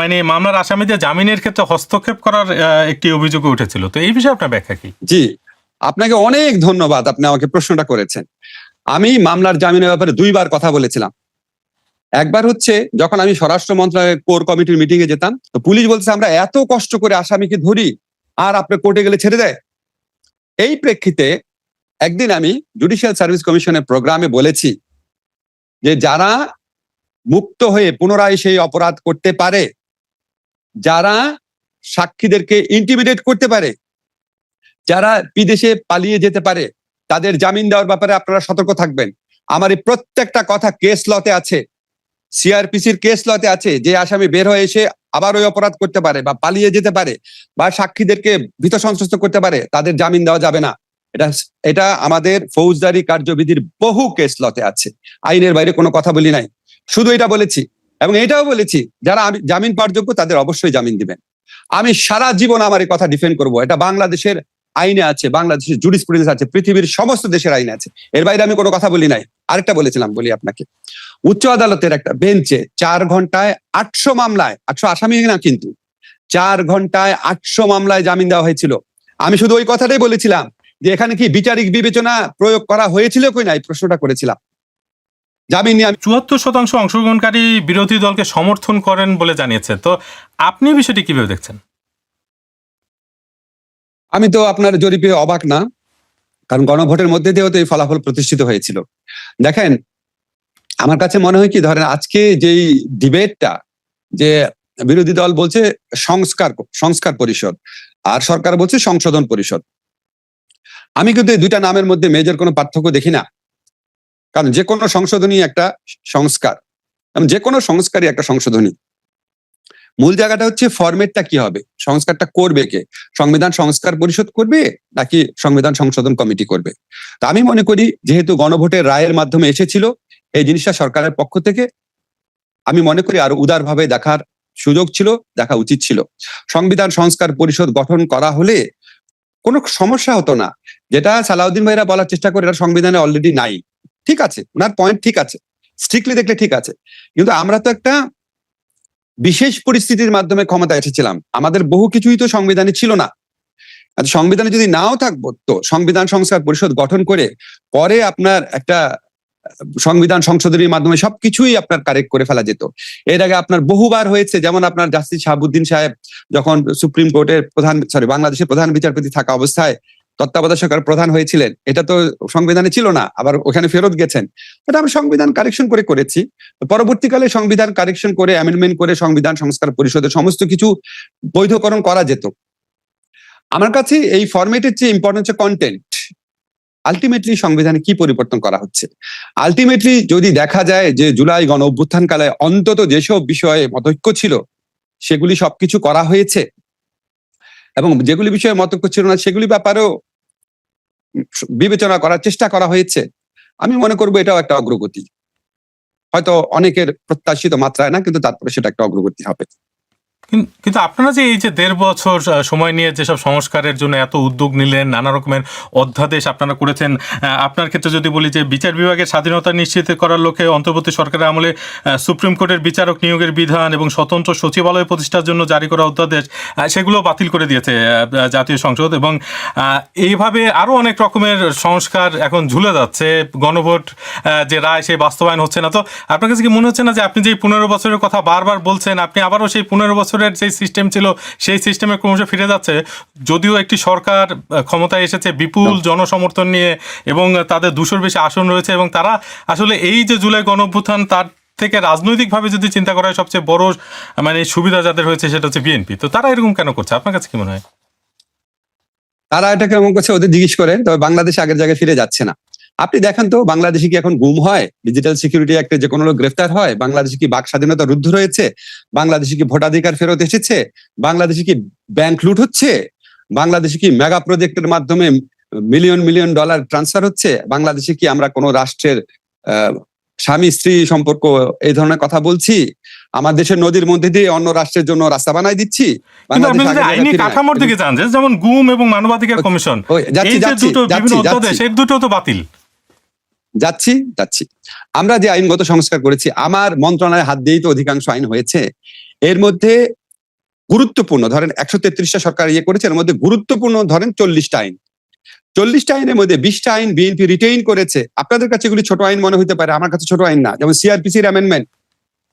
মানে মামলার আসামিদের জামিনের ক্ষেত্রে হস্তক্ষেপ করার একটি অভিযোগ উঠেছিল, তো এই বিষয়ে আপনার ব্যাখ্যা কি? জি, আপনাকে অনেক ধন্যবাদ, আপনি আমাকে প্রশ্নটা করেছেন। আমি মামলার জামিনের ব্যাপারে 2 বার কথা বলেছিলাম। একবার হচ্ছে যখন আমি স্বরাষ্ট্র মন্ত্রণালয়ের কোর কমিটির মিটিং এ যেতাম, তো পুলিশ বলছে আমরা এত কষ্ট করে আসামিকে ধরি আর আপনি কোর্টে গেলে ছেড়ে দেয়। এই প্রেক্ষিতে একদিন আমি জুডিশিয়াল সার্ভিস কমিশনের প্রোগ্রামে বলেছি যে যারা মুক্ত হয়ে পুনরায় সেই অপরাধ করতে পারে, যারা সাক্ষীদেরকে ইন্টিমিডেট করতে পারে, যারা বিদেশে পালিয়ে যেতে পারে, তাদের জামিন দেওয়ার ব্যাপারে আপনারা সতর্ক থাকবেন। আমার এই প্রত্যেকটা কথা কেস লতে আছে, সিআরপিসির কেস লতে আছে। যে আসামি বের হয়ে এসে আবার ওই অপরাধ করতে পারে বা পালিয়ে যেতে পারে বা সাক্ষীদেরকে ভীত সন্ত্রস্ত করতে পারে, তাদের জামিন দেওয়া যাবে না। এটা আমাদের ফৌজদারি কার্যবিধির বহু কেস লতে আছে। আইনের বাইরে কোনো কথা বলি নাই, শুধু এটা বলেছি। এবং এটাও বলেছি যারা জামিন পাওয়ার যোগ্য তাদের অবশ্যই জামিন দিবেন। আমি সারা জীবন আমার এই কথা ডিফেন্ড করব। এটা বাংলাদেশের আইনে আছে, বাংলাদেশের জুরিসপ্রুডেন্স আছে, পৃথিবীর সমস্ত দেশের আইনে আছে। এর বাইরে আমি কোনো কথা বলি নাই। আরেকটা বলেছিলাম, বলি আপনাকে, উচ্চ আদালতের একটা বেঞ্চে 4 ঘন্টায় 800 মামলায়, 800 আসামি না কিন্তু, 4 ঘন্টায় 800 মামলায় জামিন দেওয়া হয়েছিল। আমি শুধু ওই কথাটাই বলেছিলাম যে এখানে কি বিচারিক বিবেচনা প্রয়োগ করা হয়েছিল কি না, এই প্রশ্নটা করেছিলাম। জামিন নিয়ে 74% অংশগ্রহণকারী বিরোধী দলকে সমর্থন করেন বলে জানিয়েছে। তো আপনি বিষয়টি কিভাবে দেখছেন? আমি তো আপনার জরিপে অবাক না, কারণ গণভোটের মধ্যে দিয়েও তো এই ফলাফল প্রতিষ্ঠিত হয়েছিল। দেখেন, আমার কাছে মনে হয় কি, ধরেন আজকে যেই ডিবেটটা, যে বিরোধী দল বলছে সংস্কার পরিষদ আর সরকার বলছে সংশোধন পরিষদ, আমি কিন্তু এই দুইটা নামের মধ্যে মেজর কোনো পার্থক্য দেখি না। কারণ যে কোনো সংশোধনী একটা সংস্কার, যে কোনো সংস্কারই একটা সংশোধনী। মূল জায়গাটা হচ্ছে ফরম্যাটটা কি হবে, সংস্কারটা করবে কে, সংবিধান সংস্কার পরিষদ করবে নাকি সংবিধান সংশোধন কমিটি করবে। তা আমি মনে করি যেহেতু গণভোটের রায়ের মাধ্যমে এসেছিল এই জিনিসটা সরকারের পক্ষ থেকে, আমি মনে করি আরো উদারভাবে দেখার সুযোগ ছিল, দেখা উচিত ছিল। সংবিধান সংস্কার পরিষদ গঠন করা হলে কোনো সমস্যা হতো না। যেটা সালাউদ্দিন ভাইরা বলার চেষ্টা করে, এটা সংবিধানে অলরেডি নাই, ঠিক আছে, ওনার পয়েন্ট ঠিক আছে, স্ট্রিক্টলি দেখলে ঠিক আছে, কিন্তু আমরা তো একটা বিশেষ পরিস্থিতির মাধ্যমে ক্ষমতা এসেছিলাম, আমাদের বহু কিছুই তো সংবিধানে ছিল না। সংবিধানে যদি নাও থাকবো তো সংবিধান সংস্কার পরিষদ গঠন করে পরে আপনার একটা সংবিধান সংশোধনীর মাধ্যমে সবকিছুই আপনার কারেক্ট করে ফেলা যেত। এর আগে আপনার বহুবার হয়েছে, যেমন আপনার জাস্টিস শাহাবুদ্দিন সাহেব যখন সুপ্রিম কোর্টের বাংলাদেশের প্রধান বিচারপতি থাকা অবস্থায় তত্ত্বাবধায়ক সরকার প্রধান হয়েছিলেন, এটা তো সংবিধানে ছিল না, আবার ওখানে ফেরত গেছেন, এটা আমরা সংবিধান কারেকশন করেছি। পরবর্তীকালে সংবিধান কারেকশন করে অ্যামেন্ডমেন্ট করে সংবিধান সংস্কার পরিষদের সমস্ত কিছু বৈধকরণ করা যেত। আমার কাছে এই ফরম্যাটের চেয়ে ইম্পর্টেন্ট হচ্ছে কন্টেন্ট। আলটিমেটলি সংবিধানে কি পরিবর্তন করা হচ্ছে, আলটিমেটলি যদি দেখা যায় যে জুলাই গণ অভ্যুত্থানকালে অন্তত যেসব বিষয়ে মতৈক্য ছিল সেগুলি সবকিছু করা হয়েছে, এবং যেগুলি বিষয়ে মতৈক্য ছিল না সেগুলি ব্যাপারেও বিবেচনা করার চেষ্টা করা হয়েছে, আমি মনে করবো এটাও একটা অগ্রগতি। হয়তো অনেকের প্রত্যাশিত মাত্রায় না, কিন্তু তারপরে সেটা একটা অগ্রগতি হবে। কিন্তু আপনারা যে এই যে 1.5 বছর সময় নিয়ে যেসব সংস্কারের জন্য এত উদ্যোগ নিলেন, নানা রকমের অধ্যাদেশ আপনারা করেছেন, আপনার ক্ষেত্রে যদি বলি যে বিচার বিভাগের স্বাধীনতা নিশ্চিত করার লক্ষ্যে অন্তর্বর্তী সরকারের আমলে সুপ্রিম কোর্টের বিচারক নিয়োগের বিধান এবং স্বতন্ত্র সচিবালয় প্রতিষ্ঠার জন্য জারি করা অধ্যাদেশ, সেগুলো বাতিল করে দিয়েছে জাতীয় সংসদ, এবং এইভাবে আরও অনেক রকমের সংস্কার এখন ঝুলে যাচ্ছে। গণভোট যে রায়, সেই বাস্তবায়ন হচ্ছে না। তো আপনার কাছে কি মনে হচ্ছে না যে আপনি যে 15 বছরের কথা বারবার বলছেন, আপনি আবারও সেই 15 বছরের যে সিস্টেম ছিল সেই সিস্টেমে ক্রমশ ফিরে যাচ্ছে? যদিও একটি সরকার ক্ষমতায় এসেছে বিপুল জনসমর্থন নিয়ে এবং তাদের 200-র বেশি আসন রয়েছে, এবং তারা আসলে এই যে জুলাই গণঅভ্যুত্থান, তার থেকে রাজনৈতিকভাবে যদি চিন্তা করা হয় সবচেয়ে বড় মানে সুবিধা যাদের হয়েছে সেটা হচ্ছে বিএনপি। তো তারা এরকম কেন করছে, আপনার কাছে কি মনে হয়? তারা এটা কেমন করছে ওদের জিজ্ঞেস করেন, তবে বাংলাদেশ আগের জায়গায় ফিরে যাচ্ছে না। আপনি দেখেন তো বাংলাদেশে কি এখন গুম হয়, ডিজিটাল সিকিউরিটি অ্যাক্টে যে কোনো লোক গ্রেফতার হয়, বাংলাদেশে কি বাক স্বাধীনতা রুদ্ধ রয়েছে, বাংলাদেশে কি ভোটাধিকার ফেরত এসেছে, বাংলাদেশে কি ব্যাংক লুট হচ্ছে, বাংলাদেশে কি মেগা প্রজেক্টের মাধ্যমে মিলিয়ন মিলিয়ন ডলার ট্রান্সফার হচ্ছে, বাংলাদেশে কি আমরা কোনো রাষ্ট্রের স্বামী স্ত্রী সম্পর্ক এই ধরনের কথা বলছি, আমার দেশের নদীর মধ্যে দিয়ে অন্য রাষ্ট্রের জন্য রাস্তা বানাই দিচ্ছি? আইনি কাঠামোর দিকে যান, যেমন গুম এবং মানবাধিকার কমিশন, এই যে দুটো বিভিন্ন অধ্যাদেশ, এই দুটো তো বাতিল। যাচ্ছি আমরা যে আইনগত সংস্কার করেছি, আমার মন্ত্রণালয়ে হাত দিয়েই তো অধিকাংশ আইন হয়েছে। এর মধ্যে গুরুত্বপূর্ণ ধরেন 133টা সরকার করেছে, এর মধ্যে গুরুত্বপূর্ণ ধরেন 40টা আইন। 40টা আইনের মধ্যে 20টা আইন বিএনপি রিটেইন করেছে। আপনাদের কাছে এগুলি ছোট আইন মনে হতে পারে, আমার কাছে ছোট আইন না। যেমন সিআরপিসির অ্যামেন্ডমেন্ট,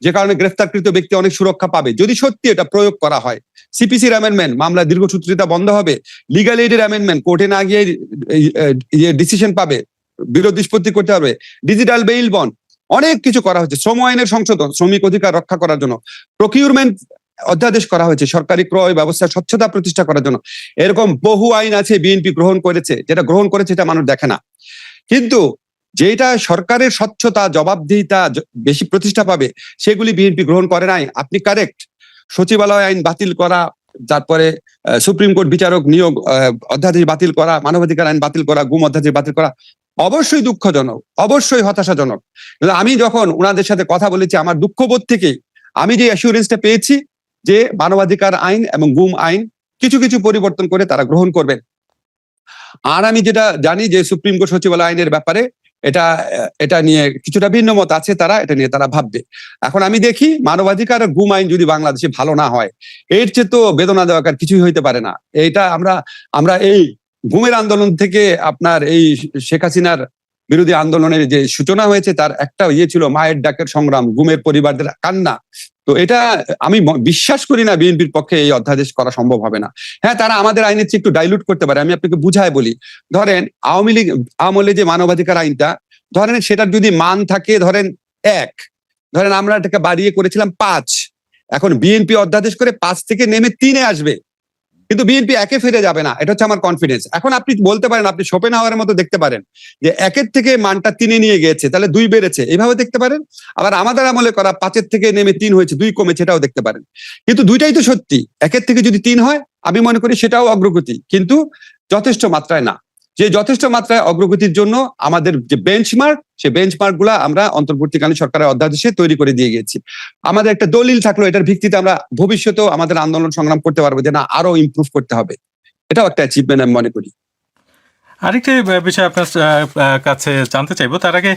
যে কারণে গ্রেফতারকৃত ব্যক্তি অনেক সুরক্ষা পাবে যদি সত্যি এটা প্রয়োগ করা হয়। সিপিসির অ্যামেন্ডমেন্ট, মামলা দীর্ঘসূত্রিতা বন্ধ হবে। লিগ্যাল এইডের অ্যামেন্ডমেন্ট, কোর্টে না গিয়ে ডিসিশন পাবে, বিরোধ নিষ্পত্তি করতে হবে। ডিজিটাল বেইল বন্ড, অনেক কিছু করা হচ্ছে। শ্রম আইনের সংশোধন, শ্রমিক অধিকার রক্ষা করার জন্য। প্রকিউরমেন্ট অধ্যাদেশ করা হয়েছে, সরকারি ক্রয় ব্যবস্থার স্বচ্ছতা প্রতিষ্ঠা করার জন্য। এরকম বহু আইন আছে বিএনপি গ্রহণ করেছে, যেটা গ্রহণ করেছে এটা মানুষ দেখে না। কিন্তু যেটা সরকারের স্বচ্ছতা জবাবদিহিতা বেশি প্রতিষ্ঠা পাবে সেগুলি বিএনপি গ্রহণ করে নাই। আপনি কারেক্ট, সচিবালয় আইন বাতিল করা, তারপরে সুপ্রিম কোর্ট বিচারক নিয়োগ অধ্যাদেশ বাতিল করা, মানবাধিকার আইন বাতিল করা, গুম অধ্যাদেশ বাতিল করা অবশ্যই দুঃখজনক, অবশ্যই হতাশাজনক। আমি যখন ওনাদের সাথে কথা বলেছি, আমার দুঃখবোধ থেকে আমি যে অ্যাসুরেন্সটা পেয়েছি যে মানবাধিকার আইন এবং গুম আইন কিছু কিছু পরিবর্তন করে তারা গ্রহণ করবেন। আর আমি যেটা জানি যে সুপ্রিম কোর্ট সচিবালয় আইনের ব্যাপারে এটা এটা নিয়ে কিছুটা ভিন্ন মত আছে, তারা এটা নিয়ে তারা ভাববে। এখন আমি দেখি মানবাধিকার আর গুম আইন যদি বাংলাদেশে ভালো না হয়, এর চেয়ে তো বেদনা দেওয়ার কিছুই হইতে পারে না। এইটা আমরা এই গুমের আন্দোলন থেকে আপনার এই শেখ হাসিনার বিরোধী আন্দোলনের যে সূচনা হয়েছে, তার একটা ছিল মায়ের ডাকের সংগ্রাম, গুমের পরিবারদের কান্না। তো এটা আমি বিশ্বাস করি না বিএনপির পক্ষে এই অধ্যাদেশ করা সম্ভব হবে না। হ্যাঁ, তারা আমাদের আইনের চেয়ে একটু ডাইলুট করতে পারে। আমি আপনাকে বুঝায় বলি, ধরেন আমলে যে মানবাধিকার আইনটা, ধরেন সেটার যদি মান থাকে ধরেন 1, ধরেন আমরা এটাকে বাড়িয়ে করেছিলাম 5, এখন বিএনপি অধ্যাদেশ করে 5 থেকে নেমে 3-এ আসবে, কিন্তু বিএনপি 1-এ ফিরে যাবে না। এটা হচ্ছে আমার কনফিডেন্স। এখন আপনি বলতে পারেন, আপনি শোপেনহাওয়ারের মতো দেখতে পারেন যে 1-এর থেকে মানটা 3-এ নিয়ে গিয়েছে, তাহলে 2 বেড়েছে, এইভাবে দেখতে পারেন। আবার আমাদের আমলে করা 5-এর থেকে নেমে 3 হয়েছে, 2 কমেছে, এটাও দেখতে পারেন। কিন্তু দুইটাই তো সত্যি। 1-এর থেকে যদি 3 হয়, আমি মনে করি সেটাও অগ্রগতি, কিন্তু যথেষ্ট মাত্রায় না। যে যথেষ্ট মাত্রায় অগ্রগতির জন্য আমাদের যে বেঞ্চমার্ক, সেই বেঞ্চমার্ক গুলা আমরা অন্তর্বর্তীকালীন সরকারের অধ্যাদেশে তৈরি করে দিয়ে গেছি। আমাদের একটা দলিল থাকলো, এটার ভিত্তিতে আমরা ভবিষ্যতেও আমাদের আন্দোলন সংগ্রাম করতে পারবো, যে না আরো ইমপ্রুভ করতে হবে। এটাও একটা অ্যাচিভমেন্ট আমি মনে করি। আরেকটি বিষয় আপনার কাছে জানতে চাইবো, তার আগে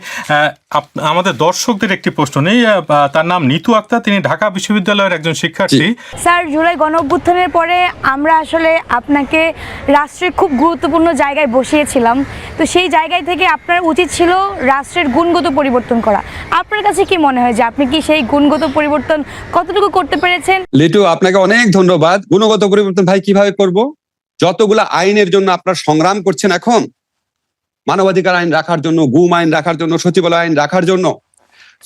আমাদের দর্শকদের একটি প্রশ্ন নেই। তার নাম নিতু আক্তার, তিনি ঢাকা বিশ্ববিদ্যালয়ের একজন শিক্ষার্থী। স্যার, জুলাই গণঅভ্যুত্থানের পরে আমরা আসলে আপনাকে রাষ্ট্রের খুব গুরুত্বপূর্ণ জায়গায় বসিয়েছিলাম, তো সেই জায়গায় থেকে আপনার উচিত ছিল রাষ্ট্রের গুণগত পরিবর্তন করা। আপনার কাছে কি মনে হয় যে আপনি কি সেই গুণগত পরিবর্তন কতটুকু করতে পেরেছেন? লিটু, আপনাকে অনেক ধন্যবাদ। গুণগত পরিবর্তন ভাই কিভাবে করব? যতগুলা আইনের জন্য আপনার সংগ্রাম করছেন এখন, মানবাধিকার আইন রাখার জন্য, গুম আইন রাখার জন্য, সচিবালয় আইন রাখার জন্য,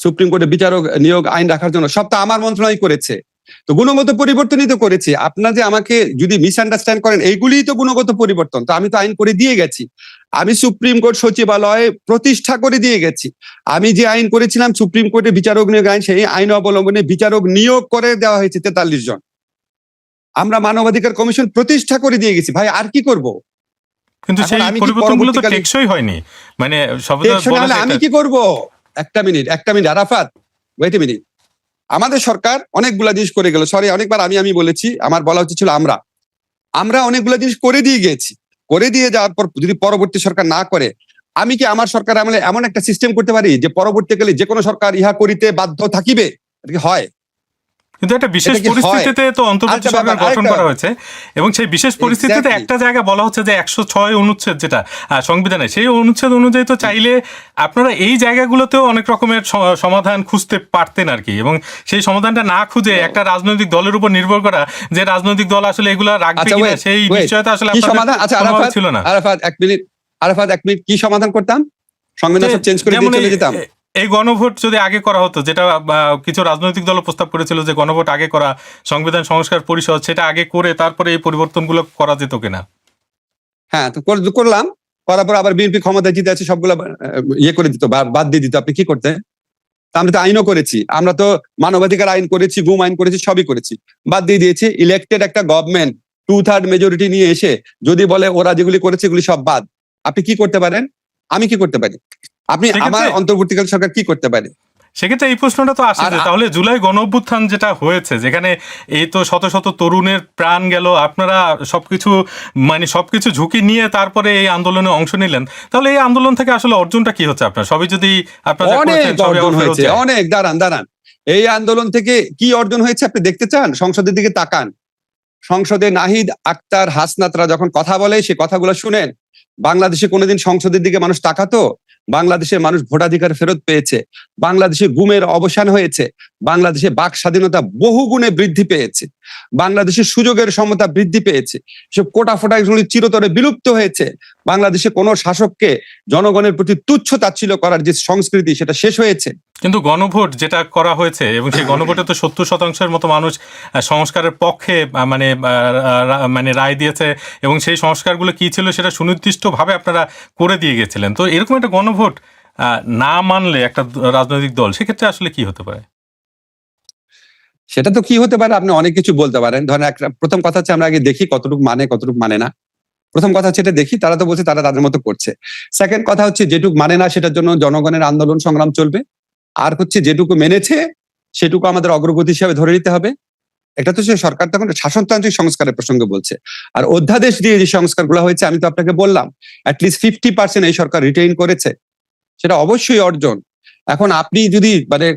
সুপ্রিম কোর্টে বিচারক নিয়োগ আইন রাখার জন্য, সব তো আমার মন্ত্রণালয় করেছে। তো গুণগত পরিবর্তনই তো করেছি। আপনারা যে আমাকে যদি মিসআন্ডারস্ট্যান্ড করেন, এইগুলিই তো গুণগত পরিবর্তন। তো আমি তো আইন করে দিয়ে গেছি। আমি সুপ্রিম কোর্ট সচিবালয় প্রতিষ্ঠা করে দিয়ে গেছি। আমি যে আইন করেছিলাম সুপ্রিম কোর্টে বিচারক নিয়োগ আইন, সেই আইন অবলম্বনে বিচারক নিয়োগ করে দেওয়া হয়েছে 43 জন। আমরা মানবাধিকার কমিশন প্রতিষ্ঠা করে দিয়ে গেছি। ভাই আর কি করব? কিন্তু সেই পরিবর্তনগুলো তো টেকসই হয়নি। মানে আমি কি করব? একটা minute Arafat, wait a minute. আমাদের সরকার অনেকগুলা জিনিস করে গেল। সরি, অনেকবার আমি বলেছি, আমার বলা উচিত ছিল আমরা অনেকগুলা জিনিস করে দিয়ে গেছি। করে দিয়ে যাওয়ার পর যদি পরবর্তী সরকার না করে, আমি কি আমার সরকার আমলে এমন একটা সিস্টেম করতে পারি যে পরবর্তীকালে যে কোনো সরকার ইহা করিতে বাধ্য থাকিবে? এটা কি হয়? কিন্তু একটা বিশেষ পরিস্থিতিতে তো অন্তর্বর্তী সরকার গঠন করা হয়েছে, এবং সেই বিশেষ পরিস্থিতিতে একটা জায়গা বলা হচ্ছে যে 106 অনুচ্ছেদ যেটা সংবিধানে, সেই অনুচ্ছেদ অনুযায়ী তো চাইলে আপনারা এই জায়গাগুলোতেও অনেক রকমের সমাধান খুঁজতে পারতেন আর কি, এবং সেই সমাধানটা না খুঁজে একটা রাজনৈতিক দলের উপর নির্ভর করা যে রাজনৈতিক দল আসলে এগুলা রাখবে কিনা সেই নিশ্চয়তা আসলে আপনাদের ছিল না। আরাফাত এক মিনিট, কি সমাধান করতাম? সংবিধান চেঞ্জ করে দিয়ে চলে যেতাম? এই গণভোট যদি আগে করা হতো, যেটা কিছু রাজনৈতিক দল প্রস্তাব করেছিল যে গণভোট আগে করা, সংবিধান সংস্কার পরিষদ, সেটা আগে করে তারপরে এই পরিবর্তনগুলো করা যেত কিনা? হ্যাঁ, তো করলাম। করার পর আবার বিএনপি ক্ষমতায় জিতে আছে, সবগুলো ইয়ে করে দিত, বাদ দিয়ে দিত। আপনি কি করতেন? আমরা তো আইনও করেছি, আমরা তো মানবাধিকার আইন করেছি, গুম আইন করেছি, সবই করেছি, বাদ দিয়ে দিয়েছি। ইলেক্টেড একটা গভর্নমেন্ট 2/3 মেজরিটি নিয়ে এসে যদি বলে ওরা যেগুলি করেছে এগুলি সব বাদ, আপনি কি করতে পারেন? আমি কি করতে পারি? আপনি আমার অন্তর্বর্তীকালীন সরকার কি করতে পারে? সেক্ষেত্রে এই প্রশ্নটা তো আসে, তাহলে জুলাই গণঅভ্যুত্থান যেটা হয়েছে, যেখানে এই তো শত শত তরুণের প্রাণ গেল, আপনারা সবকিছু ঝুঁকি নিয়ে তারপরে এই আন্দোলনে অংশ নিলেন, তাহলে এই আন্দোলন থেকে আসলে অর্জনটা কি হচ্ছে আপনার? সবই যদি অনেক দাঁড়ান, এই আন্দোলন থেকে কি অর্জন হয়েছে আপনি দেখতে চান? সংসদের দিকে তাকান। সংসদে নাহিদ আক্তার, হাসনাতরা যখন কথা বলে, সে কথাগুলো শুনেন। বাংলাদেশে কোনোদিন সংসদের দিকে মানুষ তাকাতো? বাংলাদেশের মানুষ ভোটাধিকার ফেরত পেয়েছে, বাংলাদেশে গুমের অবসান হয়েছে, বাংলাদেশে বাক স্বাধীনতা বহুগুণে বৃদ্ধি পেয়েছে, বাংলাদেশের সুযোগের সমতা বৃদ্ধি পেয়েছে, সব কোটা ফোটাগুলি চিরতরে বিলুপ্ত হয়েছে। বাংলাদেশে কোনো শাসককে জনগণের প্রতি তুচ্ছ তাচ্ছিল্য করার যে সংস্কৃতি, সেটা শেষ হয়েছে। কিন্তু গণভোট যেটা করা হয়েছে, এবং সেই গণভোটে তো 70% মতো মানুষ সংস্কারের পক্ষে মানে রায় দিয়েছে, এবং সেই সংস্কারগুলো কি ছিল সেটা সুনির্দিষ্টভাবে আপনারা করে দিয়ে গেছিলেন। তো এরকম একটা গণভোট না মানলে একটা রাজনৈতিক দল, সেক্ষেত্রে আসলে কি হতে পারে? সেটা তো কি হতে পারে, আপনি অনেক কিছু বলতে পারেন। ধরেন একটা প্রথম কথা হচ্ছে আমরা আগে দেখি কতটুকু মানে না। প্রথম কথা হচ্ছে এটা দেখি, তারা তো বলছে তারা তাদের মতো করছে। সেকেন্ড কথা হচ্ছে যেটুকু মানে না সেটার জন্য জনগণের আন্দোলন সংগ্রাম চলবে। আর হচ্ছে যেটুকু মেনেছে সেটুকু আমাদের অগ্রগতি হিসাবে ধরে নিতে হবে। এটা তো সে সরকার তখন শাসনতান্ত্রিক সংস্কারের প্রসঙ্গে বলছে। আর অধ্যাদেশ দিয়ে যে সংস্কারগুলো হয়েছে আমি তো আপনাকে বললাম অ্যাটলিস্ট 50% এই সরকার রিটেইন করেছে, সেটা অবশ্যই অর্জন। এখন আপনি যদি মানে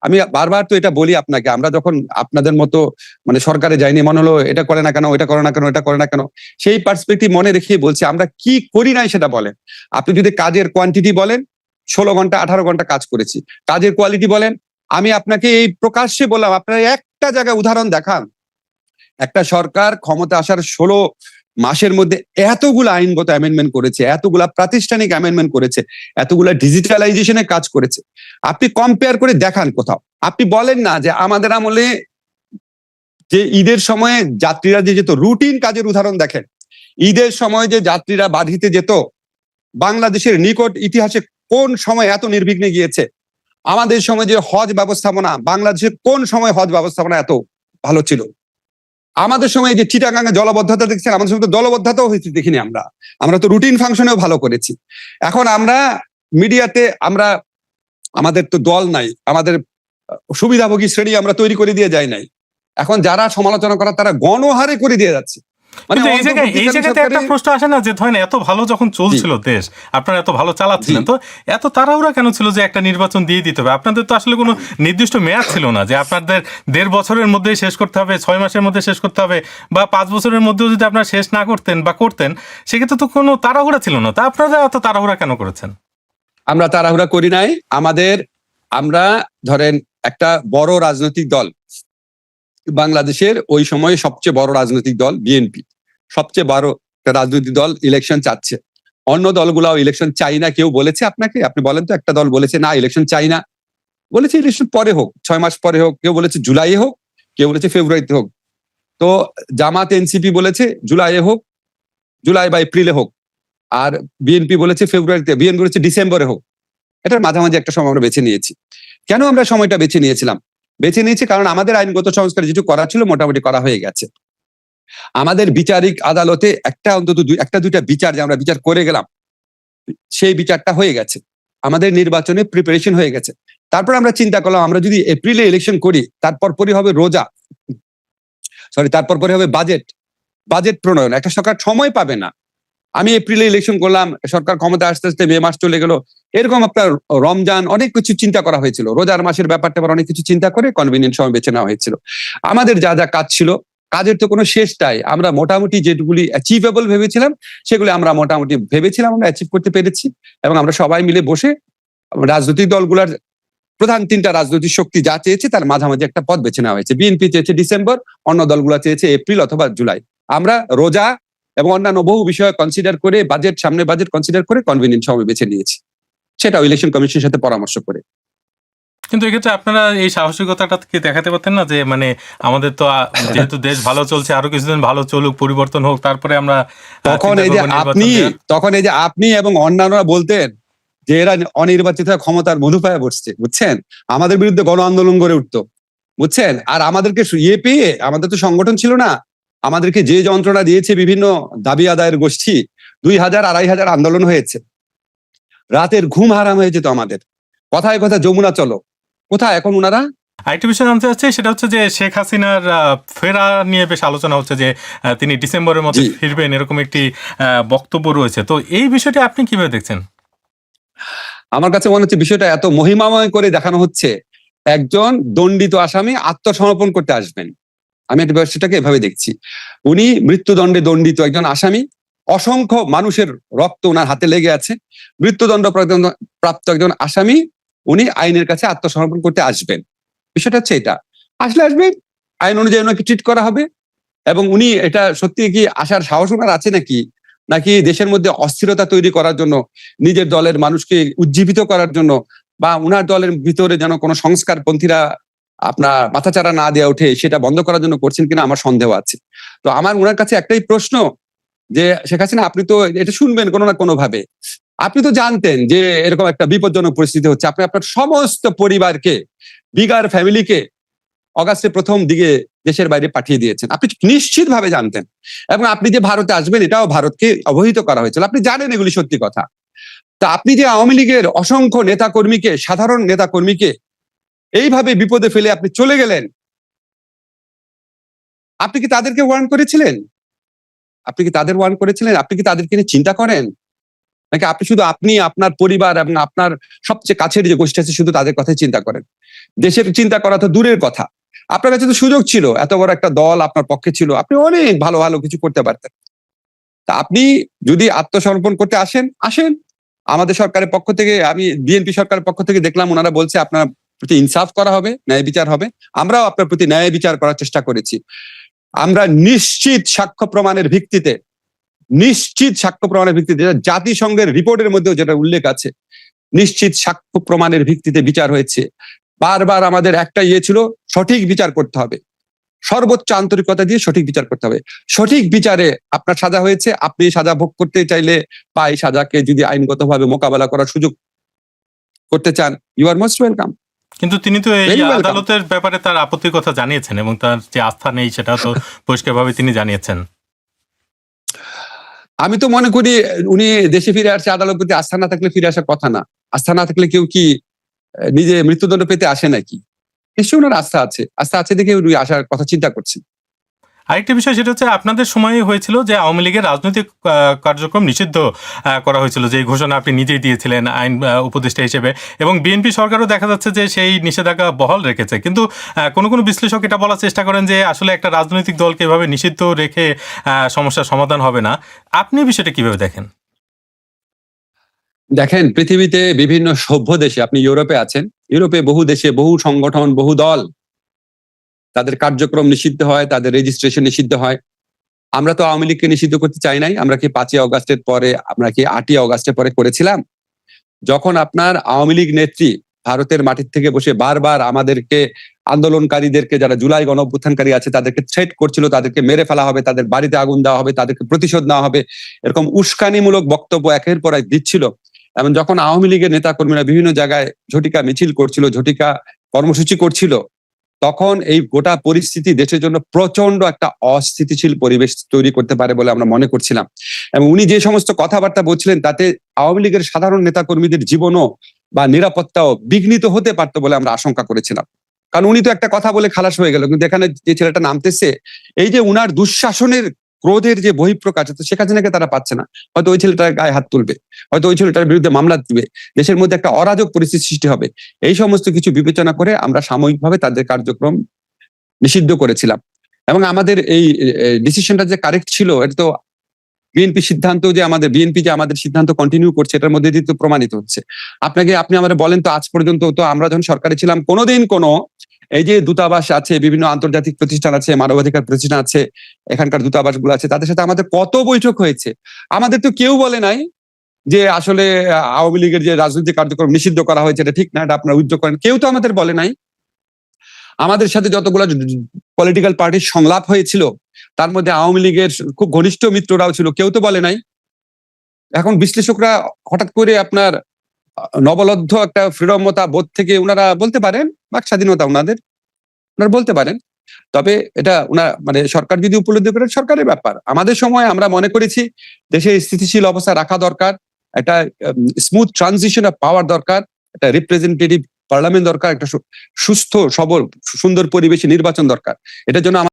আমি বারবার তো এটা বলি আপনাকে, আমরা যখন আপনাদের মতো মানে সরকারে যাইনি, মনে হলো এটা করে না কেন, এটা করে না কেন, এটা করে না কেন, সেই পার্সপেক্টিভ মনে রেখে বলছি আমরা কি করি নাই সেটা বলেন। আপনি যদি কাজের কোয়ান্টিটি বলেন, 16 ঘন্টা 18 ঘন্টা কাজ করেছি। কাজের কোয়ালিটি বলেন, আমি আপনাকে এই প্রকাশ্যে বললাম, আপনারা একটা জায়গায় উদাহরণ দেখান একটা সরকার ক্ষমতা আসার 16 মাসের মধ্যে এতগুলো আইনগত অ্যামেন্ডমেন্ট করেছে, এতগুলা প্রাতিষ্ঠানিক অ্যামেন্ডমেন্ট করেছে, এতগুলা ডিজিটালাইজেশনে কাজ করেছে। আপনি কম্পেয়ার করে দেখান কোথাও। আপনি বলেন না যে আমাদের আমলে যে ঈদের সময়ে যাত্রীরা যে যেত, রুটিন কাজের উদাহরণ দেখেন। ঈদের সময় যে যাত্রীরা বাধিতে যেত, বাংলাদেশের নিকট ইতিহাসে কোন সময় এত নির্বিঘ্নে গিয়েছে? আমাদের সময় যে হজ ব্যবস্থাপনা, বাংলাদেশের কোন সময় হজ ব্যবস্থাপনা এত ভালো ছিল? আমাদের সময় যে চিটাগাঙ্গে জলবদ্ধতা দেখছেন, আমাদের সময় তো জলবদ্ধতাও হয়েছে দেখিনি আমরা তো রুটিন ফাংশনেও ভালো করেছি। এখন আমরা মিডিয়াতে আমাদের তো দল নাই, আমাদের সুবিধাভোগী শ্রেণী আমরা তৈরি করে দিয়ে যাই নাই। এখন যারা সমালোচনা করা তারা গণহারে করে দিয়ে যাচ্ছে। মানে এই জায়গাতে একটা প্রশ্ন আসে না যে ধরেন এত ভালো যখন চলছিল দেশ, আপনারা এত ভালো চালাচ্ছিলেন, তো এত তাড়াহুড়া কেন ছিল যে একটা নির্বাচন দিয়ে দিতে হবে? আপনাদের তো আসলে কোনো নির্দিষ্ট মেয়াদ ছিল না যে আপনাদের 1.5 বছরের মধ্যেই শেষ করতে হবে, 6 মাসের মধ্যে শেষ করতে হবে, বা 5 বছরের মধ্যেও যদি আপনারা শেষ না করতেন বা করতেন সেক্ষেত্রে তো কোনো তাড়াহুড়া ছিল না। তা আপনারা এত তাড়াহুড়া কেন করেছেন? আমরা তাড়াহুড়া করি নাই। আমরা ধরেন একটা বড় রাজনৈতিক দল, বাংলাদেশের ওই সময়ে সবচেয়ে বড় রাজনৈতিক দল বিএনপি, সবচেয়ে বড় একটা রাজনৈতিক দল ইলেকশন চাচ্ছে। অন্য দলগুলাও ইলেকশন চাই না। কেউ বলেছে আপনাকে? আপনি বলেন তো একটা দল বলেছে না ইলেকশন চাই না? বলেছে ইলেকশন পরে হোক, 6 মাস পরে হোক। কেউ বলেছে জুলাই হোক, কেউ বলেছে ফেব্রুয়ারিতে হোক। তো জামাত এনসিপি বলেছে জুলাইয়ে হোক, জুলাই বা এপ্রিলে হোক। আর বিএনপি বলেছে ফেব্রুয়ারিতে, বিএনপি বলেছে ডিসেম্বরে হোক। এটার মাঝামাঝি একটা সময় আমরা বেছে নিয়েছি। কেন আমরা সময়টা বেছে নিয়েছিলাম? বেছে নিয়েছি কারণ আমাদের আইনগত সংস্কার যেটুকু করা ছিল মোটামুটি করা হয়ে গেছে। আমাদের বিচারিক আদালতে অন্তত একটা দুইটা বিচার যে আমরা বিচার করে গেলাম, সেই বিচারটা হয়ে গেছে। আমাদের নির্বাচনে প্রিপারেশন হয়ে গেছে। তারপর আমরা চিন্তা করলাম আমরা যদি এপ্রিলে ইলেকশন করি, তারপর পরই হবে তারপর পরে হবে বাজেট প্রণয়ন। একটা সরকার সময় পাবে না। আমি এপ্রিলে ইলেকশন করলাম, সরকার ক্ষমতা আসতে আসতে মে মাস চলে গেল। এরকম আপনার রমজান অনেক কিছু চিন্তা করা হয়েছিল, রোজার মাসের ব্যাপারটা অনেক কিছু চিন্তা করে কনভিনিয়েন্ট সময় বেছে নেওয়া হয়েছিল। আমাদের যা যা কাজ ছিল, কাজের তো কোনো শেষ নাই। আমরা মোটামুটি যেগুলি অ্যাচিভেবল ভেবেছিলাম সেগুলি আমরা মোটামুটি ভেবেছিলাম আমরা অ্যাচিভ করতে পেরেছি। এবং আমরা সবাই মিলে বসে রাজনৈতিক দলগুলোর প্রধান 3টা রাজনৈতিক শক্তি যা চেয়েছে তার মাঝামাঝি একটা পথ বেছে নেওয়া হয়েছে। বিএনপি চেয়েছে ডিসেম্বর, অন্য দলগুলো চেয়েছে এপ্রিল অথবা জুলাই। আমরা রোজা এবং অন্যান্য বহু বিষয় কনসিডার করে সামনে বাজেট কনসিডার করে কনভিনিয়েন্ট সময় বেছে নিয়েছি, সেটাও ইলেকশন কমিশনের সাথে পরামর্শ করে। কিন্তু এক্ষেত্রে আপনারা এই সাহসিকতাটা কি দেখাতে পারতেন না যে মানে আমাদের তো যেহেতু দেশ ভালো চলছে, আরো কিছুদিন ভালো চলুক, পরিবর্তন হোক, তারপরে আমরা তখন এই যে আপনি এবং অন্যান্যরা বলতেন যে এরা অনির্বাচিত ক্ষমতার মধুপায়ে বসছে, বুঝছেন? আমাদের বিরুদ্ধে গণ আন্দোলন গড়ে উঠতো, বুঝছেন? আর আমাদেরকে পেয়ে, আমাদের তো সংগঠন ছিল না, আমাদেরকে যে যন্ত্রণা দিয়েছে বিভিন্ন দাবি আদায়ের গোষ্ঠী, 2000 2500 আন্দোলন হয়েছে, রাতের ঘুম হারাম হয়ে যেত আমাদের। কথায় কথা যমুনা চলো, কোথায় এখন ওনারা? আরেকটি বিষয় জানতে চাচ্ছি, সেটা হচ্ছে যে শেখ হাসিনার ফেরা নিয়ে বেশ আলোচনা হচ্ছে যে তিনি ডিসেম্বরের মধ্যে ফিরবেন, এরকম একটি বক্তব্য রয়েছে। তো এই বিষয়টি আপনি কিভাবে দেখছেন? আমার কাছে মনে হচ্ছে বিষয়টা এত মহিমাময় করে দেখানো হচ্ছে, একজন দণ্ডিত আসামি আত্মসমর্পণ করতে আসবেন। আমি একটা বিষয়টাকে এভাবে দেখছি। উনি মৃত্যুদণ্ডে দণ্ডিত একজন আসামি, অসংখ্য মানুষের রক্ত ওনার হাতে লেগে আছে। মৃত্যুদণ্ড প্রাপ্ত একজন আসামি, উনি আইনের কাছে আত্মসমর্পণ করতে আসবেন। বিষয়টা হচ্ছে এটা, আসবেন, আইন অনুযায়ী ওনাকে ট্রিট করা হবে। এবং উনি এটা সত্যি কি আসার সাহস ওনার আছে নাকি দেশের মধ্যে অস্থিরতা তৈরি করার জন্য, নিজের দলের মানুষকে উজ্জীবিত করার জন্য, বা উনার দলের ভিতরে যেন কোনো সংস্কারপন্থীরা আপনার মাথাচাড়া না দেওয়া ওঠে সেটা বন্ধ করার জন্য করছেন কিনা আমার সন্দেহ আছে। তো আমার ওনার কাছে একটাই প্রশ্ন যে শেখ হাসিনা, আপনি তো এটা শুনবেন কোনো না কোনো ভাবে, আপনি তো জানতেন যে এরকম একটা বিপজ্জনক পরিস্থিতি হচ্ছে, আপনি আপনার সমস্ত পরিবারকে, বিগার ফ্যামিলিকে অগাস্টের প্রথম দিকে দেশের বাইরে পাঠিয়ে দিয়েছেন। আপনি নিশ্চিত ভাবে জানতেন, এবং আপনি যে ভারতে আসবেন এটাও ভারতকে অবহিত করা হয়েছিল, আপনি জানেন এগুলি সত্যি কথা। তা আপনি যে আওয়ামী লীগের অসংখ্য নেতাকর্মীকে, সাধারণ নেতাকর্মীকে এইভাবে বিপদে ফেলে আপনি চলে গেলেন, আপনি কি তাদেরকে ওয়ার্ন করেছিলেন? আপনি কি তাদের ওয়ার্ন করেছিলেন? আপনি কি তাদেরকে নিয়ে চিন্তা করেন? নাকি আপনি শুধু আপনি, আপনার পরিবার এবং আপনার সবচেয়ে কাছের যে গোষ্ঠী আছে শুধু তাদের কথাই চিন্তা করেন? দেশের চিন্তা করা তো দূরের কথা। আপনার কাছে তো সুযোগ ছিল, এত বড় একটা দল আপনার পক্ষে ছিল, আপনি অনেক ভালো ভালো কিছু করতে পারতেন। তা আপনি যদি আত্মসমর্পণ করতে আসেন। আমাদের সরকারের পক্ষ থেকে, আমি বিএনপি সরকারের পক্ষ থেকে দেখলাম ওনারা বলছে আপনার প্রতি ইনসাফ করা হবে, ন্যায় বিচার হবে। আমরাও আপনার প্রতি ন্যায় বিচার করার চেষ্টা করেছি। আমরা নিশ্চিত সাক্ষ্য প্রমাণের ভিত্তিতে যেটা জাতিসংঘের রিপোর্টের মধ্যেও যেটা উল্লেখ আছে, নিশ্চিত সাক্ষ্য প্রমাণের ভিত্তিতে বিচার হয়েছে। বারবার আমাদের একটা ছিল, সঠিক বিচার করতে হবে, সর্বোচ্চ আন্তরিকতা দিয়ে সঠিক বিচার করতে হবে। সঠিক বিচারে আপনার সাজা হয়েছে, আপনি সাজা ভোগ করতে চাইলে বা এই সাজাকে যদি আইনগতভাবে মোকাবেলা করার সুযোগ করতে চান, ইউ আর মোস্ট ওয়েলকাম। কিন্তু তিনি তো এই Very welcome. আদালতের ব্যাপারে তার আপত্তির কথা জানিয়েছেন এবং তার যে আস্থা নেই সেটা তো পরিষ্কারভাবে তিনি জানিয়েছেন। আমি তো মনে করি উনি দেশে ফিরে আসছে, আদালত প্রতি আস্থা না থাকলে ফিরে আসার কথা না। আস্থা না থাকলে কেউ কি নিজে মৃত্যুদণ্ড পেতে আসে নাকি? নিশ্চয়ই ওনার আস্থা আছে দেখে উনি আসার কথা চিন্তা করছেন। আরেকটি বিষয় সেটা হচ্ছে আপনাদের সময়ে হয়েছিল যে আওয়ামী লীগের রাজনৈতিক কার্যক্রম নিষিদ্ধ করা হয়েছিল, যে ঘোষণা আপনি নিজেই দিয়েছিলেন আইন উপদেষ্টা হিসেবে, এবং বিএনপি সরকারও দেখা যাচ্ছে যে সেই নিষেধাজ্ঞা বহাল রেখেছে। কিন্তু কোনো বিশ্লেষক এটা বলার চেষ্টা করেন যে আসলে একটা রাজনৈতিক দলকে এভাবে নিষিদ্ধ রেখে সমস্যার সমাধান হবে না। আপনি বিষয়টা কিভাবে দেখেন? দেখেন, পৃথিবীতে বিভিন্ন সভ্য দেশে, আপনি ইউরোপে আছেন, ইউরোপে বহু দেশে বহু সংগঠন, বহু দল, তাদের কার্যক্রম নিষিদ্ধ হয়, তাদের রেজিস্ট্রেশন নিষিদ্ধ হয়। আমরা তো আওয়ামী লীগকে নিষিদ্ধ করতে চাই নাই। আমরা কি 5ই অগাস্টের পরে, আমরা কি 8ই অগাস্টের পরে করেছিলাম? যখন আপনার আওয়ামী লীগ নেত্রী ভারতের মাটির থেকে বসে বারবার আমাদেরকে, আন্দোলনকারীদেরকে, যারা জুলাই গণ অভ্যুত্থানকারী আছে তাদেরকে থ্রেট করছিল, তাদেরকে মেরে ফেলা হবে, তাদের বাড়িতে আগুন দেওয়া হবে, তাদেরকে প্রতিশোধ নেওয়া হবে, এরকম উস্কানিমূলক বক্তব্য একের পর এক দিচ্ছিল। এবং যখন আওয়ামী লীগের নেতা কর্মীরা বিভিন্ন জায়গায় ঝটিকা মিছিল করছিল, ঝটিকা কর্মসূচি করছিল, তখন এই গোটা পরিস্থিতি দেশের জন্য প্রচন্ড একটা অস্থিতিশীল পরিবেশ তৈরি করতে পারে বলে আমরা মনে করছিলাম। এবং উনি যে সমস্ত কথাবার্তা বলছিলেন তাতে আওয়ামী লীগের সাধারণ নেতাকর্মীদের জীবনও বা নিরাপত্তাও বিঘ্নিত হতে পারতো বলে আমরা আশঙ্কা করেছিলাম। কারণ উনি তো একটা কথা বলে খালাস হয়ে গেল, কিন্তু এখানে যে ছেলেটা নামতেছে, এই যে উনার দুঃশাসনের ক্রোধের যে বহিঃপ্রকাশ, শেখ হাসিনাকে তারা পাচ্ছে না, হয়তো ওই ছেলেটার গায়ে হাত তুলবে, হয়তো ওই ছেলেটার বিরুদ্ধে মামলা দিবে, দেশের মধ্যে একটা অরাজক পরিস্থিতি সৃষ্টি হবে। এই সমস্ত কিছু বিবেচনা করে আমরা সাময়িকভাবে তাদের কার্যক্রম নিষিদ্ধ করেছিলাম। এবং আমাদের এই ডিসিশনটা যে কারেক্ট ছিল, এটা তো বিএনপি সিদ্ধান্ত, যে আমাদের সিদ্ধান্ত কন্টিনিউ করছে, এটার মধ্যে দিয়ে তো প্রমাণিত হচ্ছে। আপনি আমাদের বলেন তো, আজ পর্যন্ত তো আমরা যখন সরকারে ছিলাম কোনোদিন এই যে দূতাবাস আছে, বিভিন্ন আন্তর্জাতিক প্রতিষ্ঠান আছে, মানবাধিকার প্রতিষ্ঠান আছে, এখানকার দূতাবাস গুলো আছে, তাদের সাথে আমাদের কত বৈঠক হয়েছে। আমাদের তো কেউ বলে নাই যে আসলে আওয়ামী লীগের যে রাজনৈতিক কার্যক্রম নিষিদ্ধ করা হয়েছে এটা ঠিক না, এটা আপনারা উদ্যোগ করেন, কেউ তো আমাদের বলে নাই। আমাদের সাথে যতগুলো পলিটিক্যাল পার্টির সংলাপ হয়েছিল তার মধ্যে আওয়ামী লীগের খুব ঘনিষ্ঠ মিত্ররাও ছিল, কেউ তো বলে নাই। এখন বিশ্লেষকরা হঠাৎ করে আপনার নবলব্ধ একটা ফ্রিডমতা বোধ থেকে ওনারা বলতে পারেন, বাক স্বাধীনতা ওনারা বলতে পারেন। তবে এটা মানে সরকার যদি উপলব্ধি করে সরকারের ব্যাপার। আমাদের সময় আমরা মনে করেছি দেশে স্থিতিশীল অবস্থা রাখা দরকার, একটা স্মুথ ট্রানজিশন অফ পাওয়ার দরকার, একটা রিপ্রেজেন্টেটিভ পার্লামেন্ট দরকার, একটা সুস্থ সবল সুন্দর পরিবেশে নির্বাচন দরকার। এটার জন্য